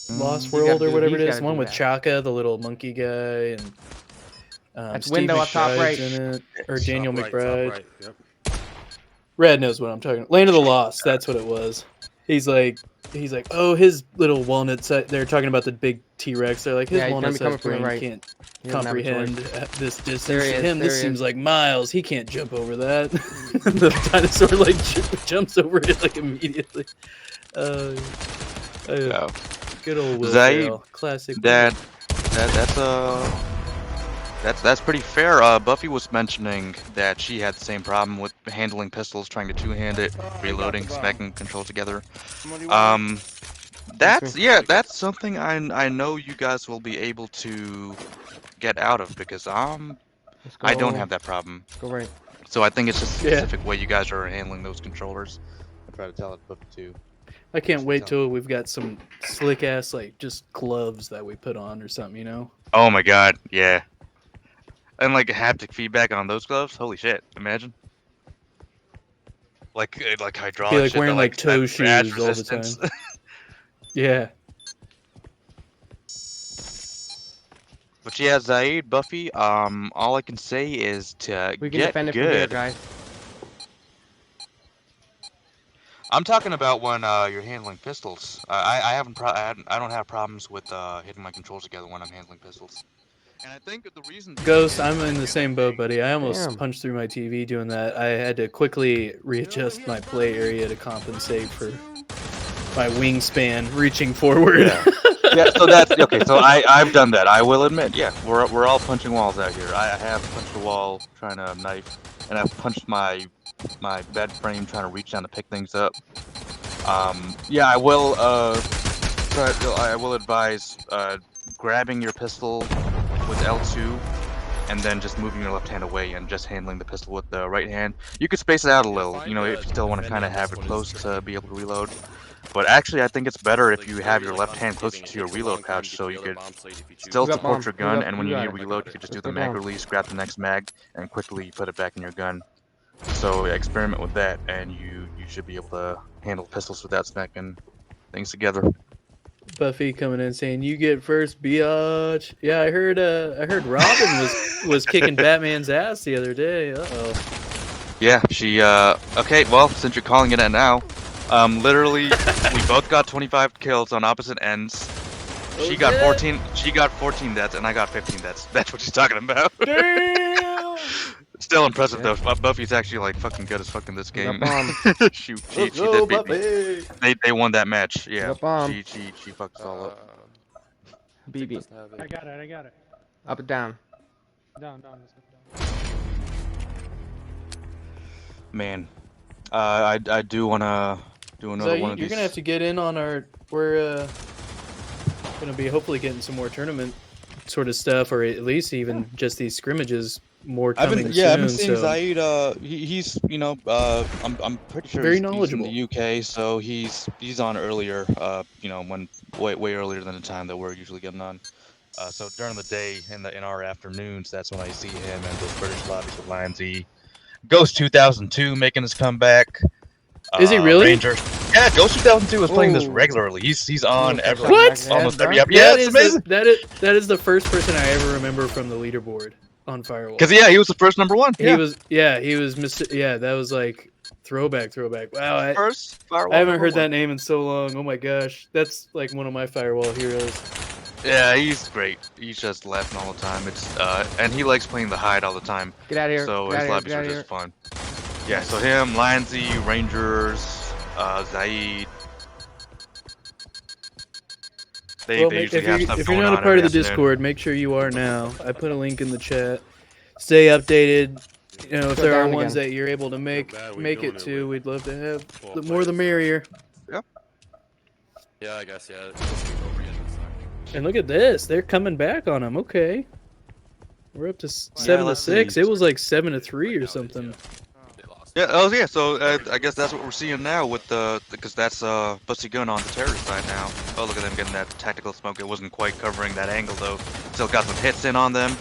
Lost He's World gotta or do- whatever it he's is. gotta One do with that. Chaka, the little monkey guy, and That's Steve window up top McBride's right. in it, or Daniel Top McBride. right, yep. Red knows what I'm talking about. Land of the Lost, that's what it was. He's like, oh, his little walnut size. They're talking about the big T-Rex. They're like, his Yeah, he's gonna be walnut coming sized from the brain right. can't He doesn't have a comprehend choice. at this distance. There he To is, him, there this he seems is. like miles. He can't jump over that. The dinosaur like jumps over it like immediately. Yeah. Good old Will Zaid, Ferrell. Classic. That's pretty fair. Buffy was mentioning that she had the same problem with handling pistols, trying to two-hand it, reloading, smacking control together. That's something I know you guys will be able to get out of, because Let's go. I don't have that problem. Go right. So I think it's just a Yeah. specific way you guys are handling those controllers. I try to tell it Buffy too. I can't wait till we've got some slick ass like just gloves that we put on or something, you know? Oh my god, yeah. And like haptic feedback on those gloves. Holy shit! Imagine. Like hydraulic. Be like shit wearing that, like toe that adds shoes all the resistance. time. Yeah. But yeah, Zaid, Buffy. All I can say is to We can get defend it from here, good. guys. I'm talking about when you're handling pistols. I don't have problems with hitting my controls together when I'm handling pistols. And I think the reason Ghost, I'm in the same boat, buddy. I almost Damn. punched through my TV doing that. I had to quickly readjust my play area to compensate for my wingspan reaching forward. Yeah, so that's okay. So I've done that. I will admit, yeah, we're all punching walls out here. I have punched a wall trying to knife, and I've punched my bed frame trying to reach down to pick things up. Yeah, I will advise grabbing your pistol with L2 and then just moving your left hand away and just handling the pistol with the right hand. You could space it out a little, you know, if you still want to kind of have it close to be able to reload. But actually, I think it's better if you have your left hand closer to your reload pouch, so you could still You got support bomb. your You gun, got- and when you you got need it. to reload, you could just do Let's the go mag bomb. release, grab the next mag, and quickly put it back in your gun. So experiment with that, and you should be able to handle pistols without smacking things together. Buffy coming in saying, "You get first, biatch." Yeah, I heard Robin was kicking Batman's ass the other day. Uh-oh. Yeah, she okay, well, since you're calling it out now, literally we both got 25 kills on opposite ends. She got 14 deaths and I got 15 deaths. That's what she's talking about. Damn. Still impressive though. Buffy's actually like fucking good as fuck in this You got game. bomb. she Let's did go, beat me. Buffy. They won that match. Yeah. got bomb. She fucked us all up. BB. I got it. Up and down. Down, let's go down. Man. I do wanna do another So one of you're these. gonna have to get in on our. We're gonna be hopefully getting some more tournament sort of stuff, or at least even just these scrimmages more coming I've been soon. seeing So Zaid. He's I'm pretty sure very he's in knowledgeable. the UK, so he's on earlier. When way earlier than the time that we're usually getting on. So during the day in our afternoons, that's when I see him and those British lobbies with Lions E. Ghost 2002 making his comeback. Is he really? Rangers. Yeah, Ghost 2002 is playing this Oh. regularly. He's on every, What? almost every That episode. Yeah, it's amazing. That is the first person I ever remember from the leaderboard on Firewall. Because he was the first number one. He was Mr. Yeah, that was like throwback. Wow, First Firewall. I haven't heard that name in so long. Oh my gosh, that's like one of my Firewall heroes. Yeah, he's great. He's just laughing all the time. It's and he likes playing the hide all the time. Get out of here. So Get his out lobbies of are here. just fun. Yeah, so him, Lionsy, Rangers, Zaid. They usually have stuff if you're going not a on part of every the afternoon. Discord, make sure you are now. I put a link in the chat. Stay updated. You know, if Go there are down ones again. that you're able to make bad we make doing it it to, with we'd love to have the 12 more the players. merrier. Yeah, I guess, yeah. It's supposed to be over yet, it's not. And look at this, they're coming back on them. Okay, we're up to 7 to let's 6. see. It was like 7 to 3 or something. They lost. Yeah, oh yeah, so I guess that's what we're seeing now with because that's Bussy Gun on the terrorist side now. Oh, look at them getting that tactical smoke. It wasn't quite covering that angle though. Still got some hits in on them.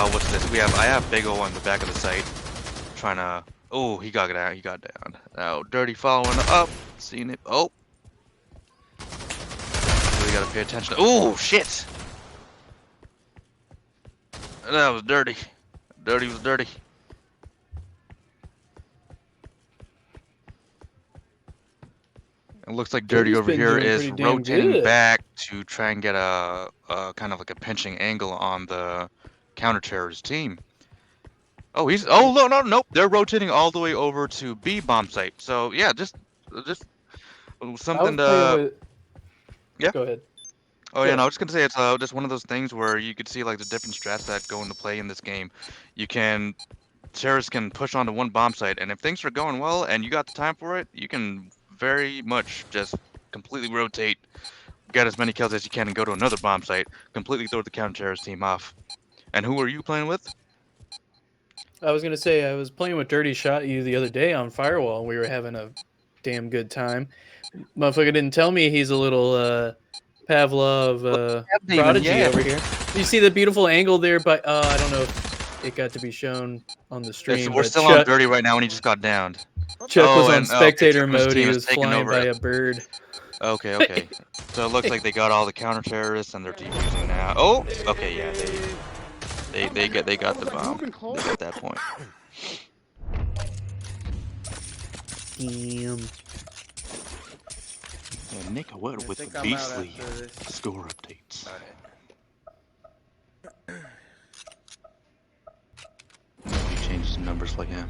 What's this? I have Big O on the back of the site, trying to. Oh, he got down. He got down. Now Dirty following up. Seeing it. Oh, really gotta pay attention. Oh shit! That was Dirty. Dirty was dirty. It looks like Dirty Dirty's over been here doing is pretty damn rotating good. back to try and get a kind of like a pinching angle on the counter-terrorist team. Oh, nope. They're rotating all the way over to B bomb site. So yeah, just something to. Yeah. Go ahead. Oh yeah, Yeah. no, I was just gonna say it's just one of those things where you could see like the different strats that go into play in this game. Terrorists can push onto one bomb site, and if things are going well and you got the time for it, you can very much just completely rotate, get as many kills as you can, and go to another bomb site, completely throw the counter-terrorist team off. And who are you playing with? I was gonna say I was playing with Dirty Shot you the other day on Firewall, and we were having a damn good time. Motherfucker didn't tell me he's a little Pavlov prodigy yeah. over here. You see the beautiful angle there, but I don't know if it got to be shown on the stream. We're but still on Dirty right now, and he just got downed. Chuck was on and spectator Chuck and his mode. He team is was taking flying over by it. a bird. Okay. So it looks like they got all the counter-terrorists, and they're defusing now. Oh, okay, yeah, they got the bomb at that point. Damn. Yeah, Nick Wood with the beastly score updates. Nobody changes the numbers like him.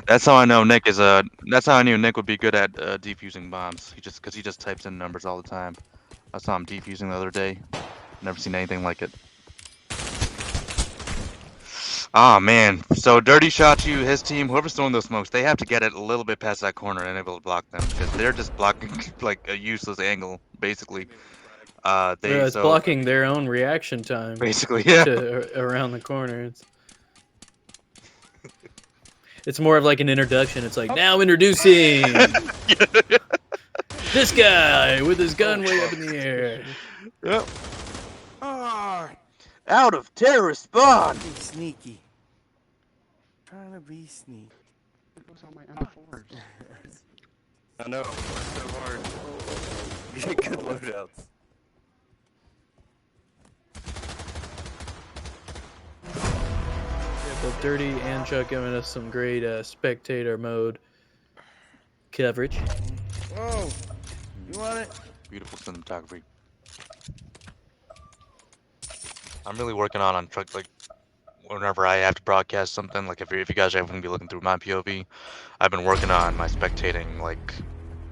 That's how I know Nick is That's how I knew Nick would be good at defusing bombs. Because he just types in numbers all the time. I saw him defusing the other day. Never seen anything like it. Ah man, so Dirty Shot you, his team, whoever's throwing those smokes, they have to get it a little bit past that corner and able to block them because they're just blocking like a useless angle, basically. It's blocking their own reaction time. Basically, yeah. To, around the corner. It's more of like an introduction. It's like, now introducing this guy with his gun way up in the air. Yep. Out of terrorist spawn. Sneaky. Trying to be sneaky. I know. It's so hard. Get good loadouts. Yeah, both Dirty and Chuck giving us some great spectator mode coverage. Whoa. You want it? Beautiful cinematography. I'm really working on truck, like whenever I have to broadcast something, like if you guys are going to be looking through my POV, I've been working on my spectating, like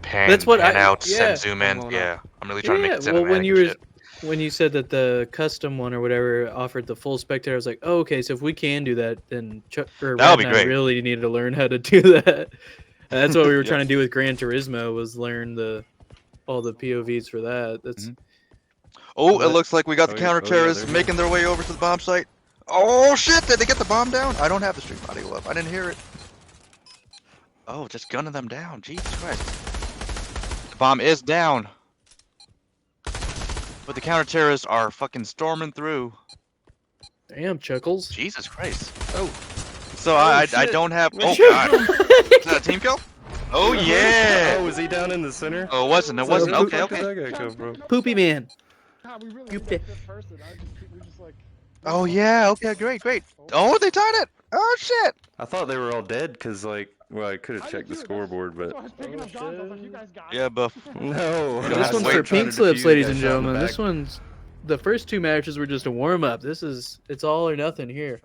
pan outs and zoom in. Yeah, I'm really trying to make it cinematic. Well, when you said that the custom one or whatever offered the full spectator, I was like, oh, okay, so if we can do that, then Chuck or That would be Rad and I great. really needed to learn how to do that. And that's what we were trying to do with Gran Turismo, was learn all the POVs for that. That's Oh, it looks like we got the counter-terrorists making their way over to the bomb site. Oh, shit! Did they get the bomb down? I don't have the stream audio up. I didn't hear it. Oh, just gunning them down. Jesus Christ. The bomb is down. But the counter-terrorists are fucking storming through. Damn, Chuckles. Jesus Christ. Oh. So I don't have... Oh, God. Is that a team kill? Oh, yeah! Oh, was he down in the center? Oh, it wasn't. It wasn't. Okay, okay. Where did that guy come from? Poopy Man. God, we really need a good person. We just like. Oh, yeah. Okay, great, great. Oh, they tied it. Oh, shit. I thought they were all dead because, like, well, I could have checked the scoreboard, but. Yeah, buff. No. This one's for pink slips, ladies and gentlemen. This one's the first two matches were just a warm up. It's all or nothing here.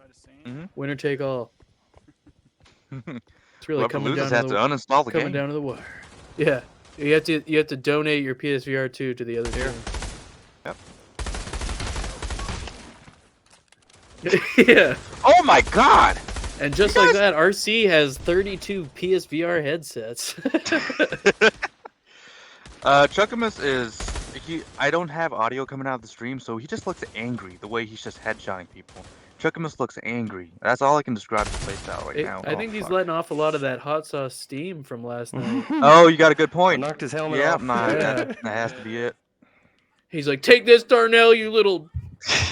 Winner take all. It's really coming down to uninstall the coming game. down to the wire. Yeah, you have to donate your PSVR2 to the other team. Yep. Yeah. Oh my God. And just like that, RC has 32 PSVR headsets. Chuckamus is I don't have audio coming out of the stream, so he just looks angry the way he's just headshotting people. Chuckamus looks angry. That's all I can describe his playstyle right now. I think he's letting off a lot of that hot sauce steam from last night. Oh, you got a good point. Knocked his helmet Yeah, off. that has to be it. He's like, take this, Darnell, you little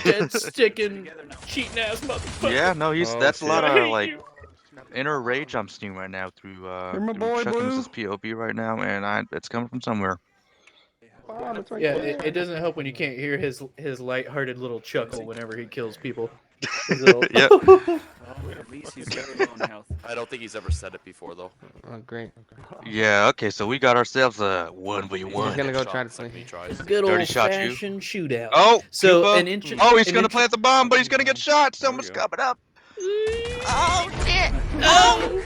dead sticking cheating ass motherfucker. Yeah, no, that's a lot I of hate like you. inner rage I'm seeing right now through my boy, Chuckamus's POV right now, and it's coming from somewhere. Yeah, it doesn't help when you can't hear his lighthearted little chuckle whenever he kills people. Yep. At least he's very low in health. I don't think he's ever said it before, though. Oh, great. Yeah, okay, so we got ourselves a 1v1. He's gonna go try to sleep. Good Dirty old shot you. fashioned shootout. Oh, so Koopa. He's gonna plant the bomb, but he's gonna get shot. Someone's coming up. Oh shit! Oh!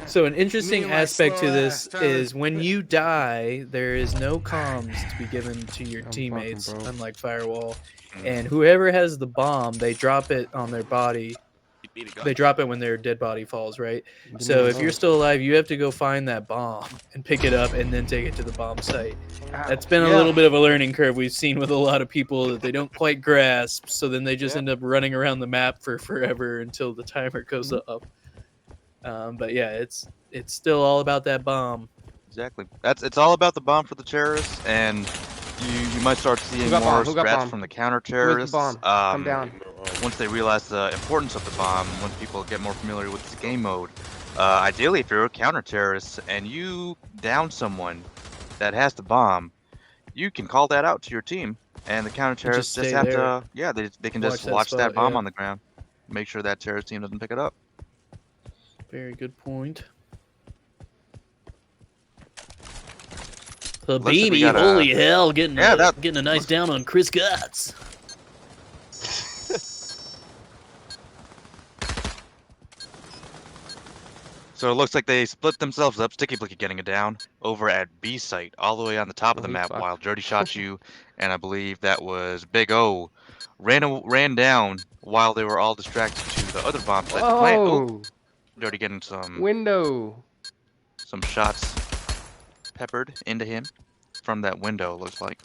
So an interesting aspect to this is when you die, there is no comms to be given to your teammates, unlike Firewall. And whoever has the bomb, they drop it on their body. They drop it when their dead body falls, right? So if you're still alive, you have to go find that bomb and pick it up and then take it to the bomb site. That's been a little bit of a learning curve we've seen with a lot of people that they don't quite grasp. So then they just end up running around the map for forever until the timer goes up. But yeah, it's still all about that bomb. Exactly. It's all about the bomb for the terrorists, and you might start seeing more threats from the counter-terrorists. Come down. Once they realize the importance of the bomb, once people get more familiar with this game mode. Ideally, if you're a counter-terrorist and you down someone that has the bomb, you can call that out to your team, and the counter-terrorists just have to, they can just watch that bomb on the ground, make sure that terrorist team doesn't pick it up. Very good point. Baby, holy hell, getting a nice down on Chris Guts. So it looks like they split themselves up, Sticky Blicky getting it down, over at B site, all the way on the top of the map, while Dirty shot you, and I believe that was Big O, ran down while they were all distracted to the other bomb site. Oh, Dirty getting some shots peppered into him from that window, looks like.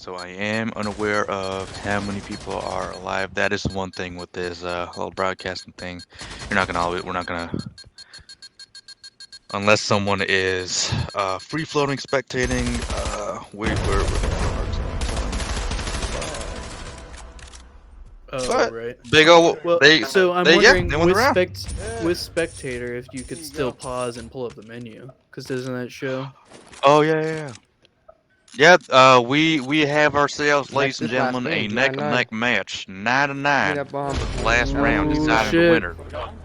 So I am unaware of how many people are alive. That is one thing with this whole broadcasting thing. We're not gonna, unless someone is free floating spectating. We're Oh, but right. Big O, Well, they so I'm they wondering went with around. with spectator if you could still pause and pull up the menu, because doesn't that show? Oh yeah. We have ourselves, ladies and This last gentlemen, a game, neck and 9-9. neck match, 9-9. Give me that bomb. Last round Ooh, deciding the shit. winner. Down.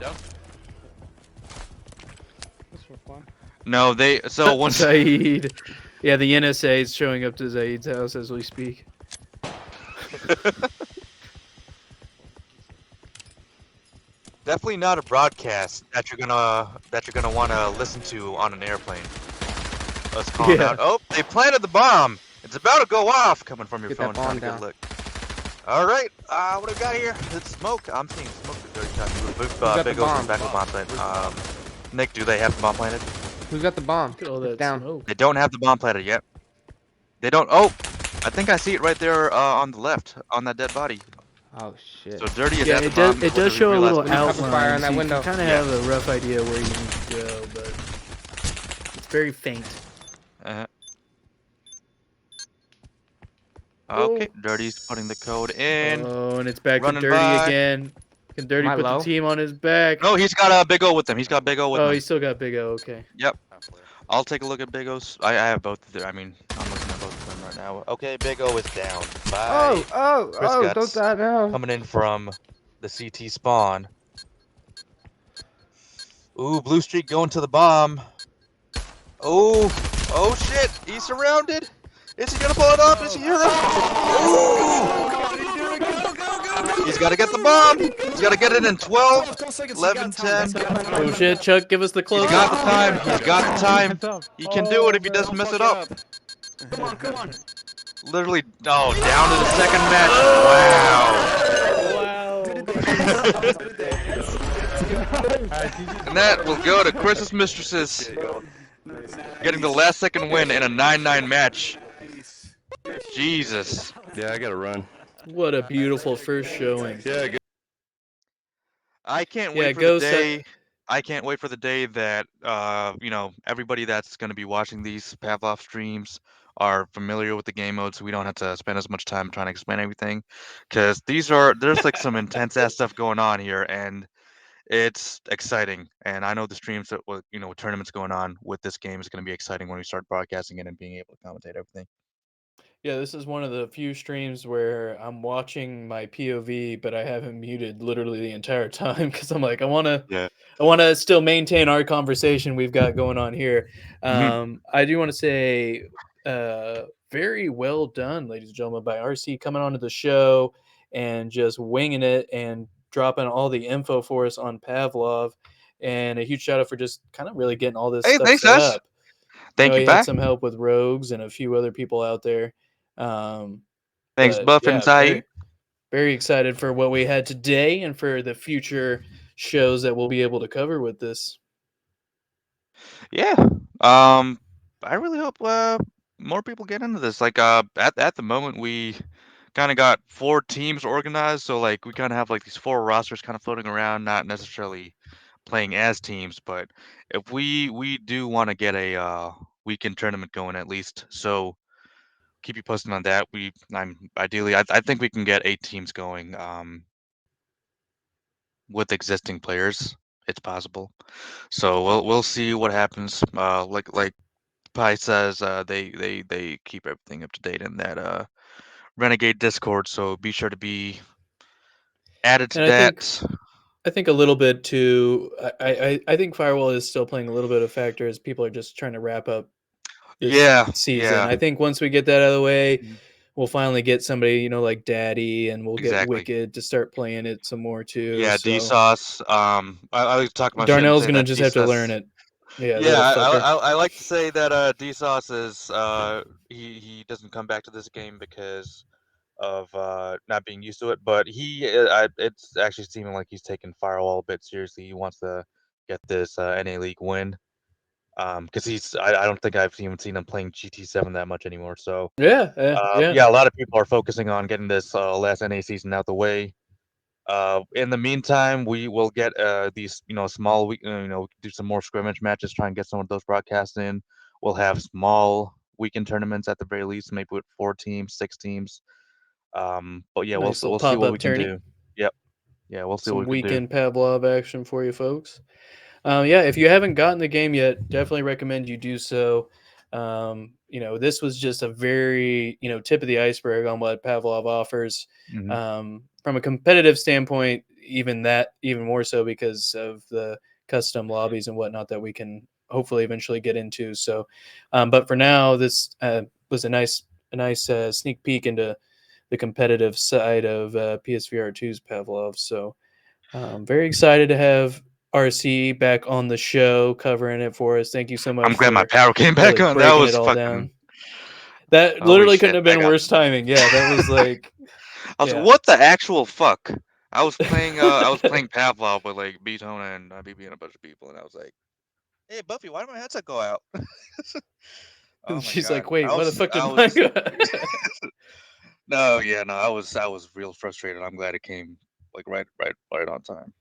This was fun. No, so once Zaid. Yeah, the NSA is showing up to Zaid's house as we speak. definitely not a broadcast that you're gonna want to listen to on an airplane. Us calling Yeah. out. Oh, they planted the bomb. It's about to go off. Coming from your Get phone, that bomb trying to get a down. look. All right. What do we got here? It's smoke. I'm seeing smoke. got Big the O's in bomb? back of the bomb plant. Nick, do they have the bomb planted? Who's got the bomb? Look at all It's that down. smoke. They don't have the bomb planted yet. They don't. Oh, I think I see it right there on the left on that dead body. Oh shit. So Dirty is Yeah, at the it does. bomb. It does show a little Cover outline, fire on that so you window. can kind of Yeah. have a rough idea where you need to go, but it's very faint. Uh-huh. Okay, Dirty's putting the code in. Oh, and it's back to running Dirty by. again. Can Dirty Am I put low? the team on his back? No, he's got a Big O with him. He's got Big O with Oh, him. he still got Big O. Okay. Yep. Halfway. I'll take a look at Big O's. I have both. I mean, I'm looking at both of them right now. Okay, Big O is down. Bye. Chris Don't Guts die now. coming in from the CT spawn. Ooh, Blue Streak going to the bomb. Oh shit! He's surrounded. Is he gonna pull it off? Is he here? Ooh! He's gotta get the bomb. He's gotta get it in 12, 11, 10. Oh shit, Chuck, give us the close. He's got the time. He's got the time. He can do it if he doesn't mess it up. Come on. Literally, down to the second match. Wow. And that will go to Chris's Mistresses, getting the last second win in a 9-9 match. Jesus. Yeah, I gotta run. What a beautiful first showing. Yeah, good. I can't Yeah, wait for go the Sa- day. I can't wait for the day that everybody that's going to be watching these PAVLOV streams are familiar with the game mode, so we don't have to spend as much time trying to explain everything. Because there's like some intense ass stuff going on here, and it's exciting. And I know the streams that with tournaments going on with this game is going to be exciting when we start broadcasting it and being able to commentate everything. Yeah, this is one of the few streams where I'm watching my POV, but I haven't muted literally the entire time because I'm like, I want to still maintain our conversation we've got going on here. I do want to say, very well done, ladies and gentlemen, by RC coming onto the show and just winging it and dropping all the info for us on Pavlov. And a huge shout out for just kind of really getting all this Hey, stuff thanks, set Ash. up. Thank you, he had back. some help with Rogues and a few other people out there. Thanks, But Buff yeah, and Sai. very, very excited for what we had today and for the future shows that we'll be able to cover with this. Yeah. I really hope more people get into this. Like at the moment we kind of got 4 teams organized, so like we kind of have like these 4 rosters kind of floating around, not necessarily playing as teams, but if we do want to get a weekend tournament going at least, so keep you posted on that. I think we can get 8 teams going with existing players. It's possible. So we'll see what happens. Like Pi says, they keep everything up to date in that Renegade Discord, so be sure to be added to And that. I think a little bit too. I think Firewall is still playing a little bit of factor as people are just trying to wrap up this season. Yeah. I think once we get that out of the way, we'll finally get somebody like Daddy, and we'll get Exactly. Wicked to start playing it some more too. Yeah, so D-Sauce. I like to talk about shit and Darnell's say gonna that just have to D-Sauce- learn it. Yeah, Yeah, little fucker. I like to say that D-Sauce is he doesn't come back to this game because of not being used to it, but it's actually seeming like he's taking Firewall a bit seriously. He wants to get this NA League win, Because I don't think I've even seen him playing GT7 that much anymore. So Yeah, yeah, a lot of people are focusing on getting this last NA season out the way. In the meantime, we will get these small do some more scrimmage matches, try and get some of those broadcasts in. We'll have small weekend tournaments at the very least, maybe with 4 teams, 6 teams. But yeah, Nice little we'll see what pop-up we can tourney. do. Yep. Yeah, we'll see what Some we can do. weekend Pavlov action for you folks. Yeah, if you haven't gotten the game yet, definitely recommend you do so. This was just a very, tip of the iceberg on what Pavlov offers. Mhm. From a competitive standpoint, even more so because of the custom lobbies and whatnot that we can hopefully eventually get into. So, but for now, this was a nice sneak peek into the competitive side of PSVR2's Pavlov. So, very excited to have RC back on the show covering it for us. Thank you so much I'm glad my for power came back really on. That breaking it was all fucking down. That holy literally couldn't shit. have been worse timing. Yeah, that was like, I was like, yeah. what the actual fuck? I was playing Pavlov with like B-Tone and BB and a bunch of people, and I was like, hey Buffy, why did my headset go out? Oh my She's god. like, wait, I why the was fuck I did mine was go? no, yeah, no, I was real frustrated. I'm glad it came like right on time.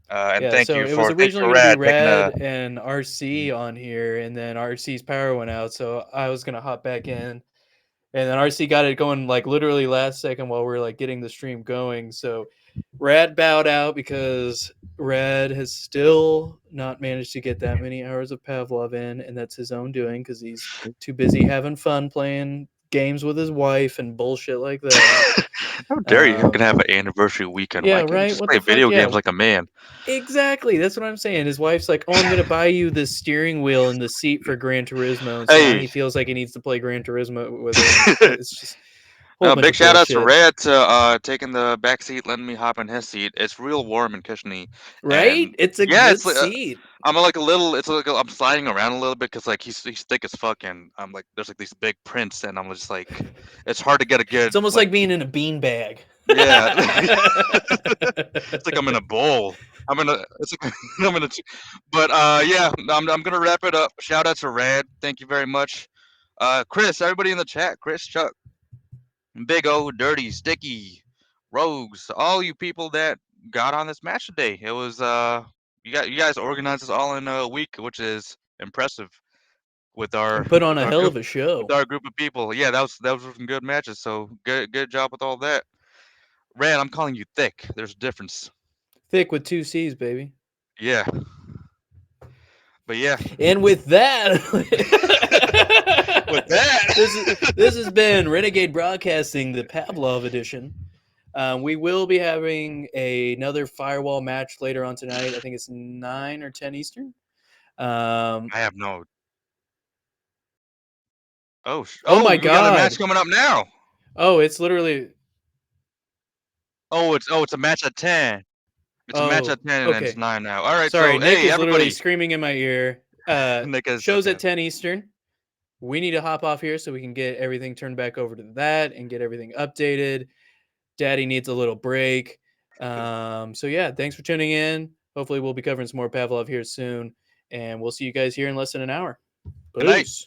And Yeah, thank so you it was for originally going to be Rad taking Rad and RC on here, and then RC's power went out, so I was going to hop back in. And then RC got it going like literally last second while we were like getting the stream going. So Rad bowed out because Rad has still not managed to get that many hours of Pavlov in, and that's his own doing because he's too busy having fun playing games with his wife and bullshit like that. How dare you can have an anniversary weekend? Yeah, Why can't you right. just What play the fuck? video Yeah, games like a man? exactly. That's what I'm saying. His wife's like, "Oh, I'm gonna buy you the steering wheel and the seat for Gran Turismo," and so now Hey. he feels like he needs to play Gran Turismo with her. It's just a whole bunch Big of shout out to bullshit. Rad to taking the back seat, letting me hop in his seat. It's real warm and cushiony, Right? and It's a yeah, good it's like seat. I'm like a little. It's like I'm sliding around a little bit because like he's thick as fuck, and I'm like there's like these big prints, and I'm just like it's hard to get a good It's almost like being in a beanbag. yeah. It's like I'm in a bowl. It's like I'm in a. But yeah, I'm gonna wrap it up. Shout out to Rad. Thank you very much. Chris, everybody in the chat. Chris, Chuck, Big O, Dirty, Sticky, Rogues, all you people that got on this match today. It was you guys organized this all in a week, which is impressive with our And put on a hell group of a show. of people. Yeah, that was some good matches. So good job with all that. Rad, I'm calling you thick. There's a difference. Thick with 2 C's, baby. Yeah. But yeah. And with that, With that, this has been Renegade Broadcasting, the Pavlov edition. We will be having another Firewall match later on tonight. I think it's 9 or 10 Eastern. I have no. Oh Oh, my we got a match God. coming up now. Oh, it's literally. Oh, it's a match at 10. It's a match at 10 and okay. it's 9 now. All right, Sorry, so Nick hey, is literally everybody. screaming in my ear. Nick is Shows okay. at 10 Eastern. We need to hop off here so we can get everything turned back over to that and get everything updated. Daddy needs a little break. So yeah, thanks for tuning in. Hopefully we'll be covering some more Pavlov here soon, and we'll see you guys here in less than an hour. Good night. Peace.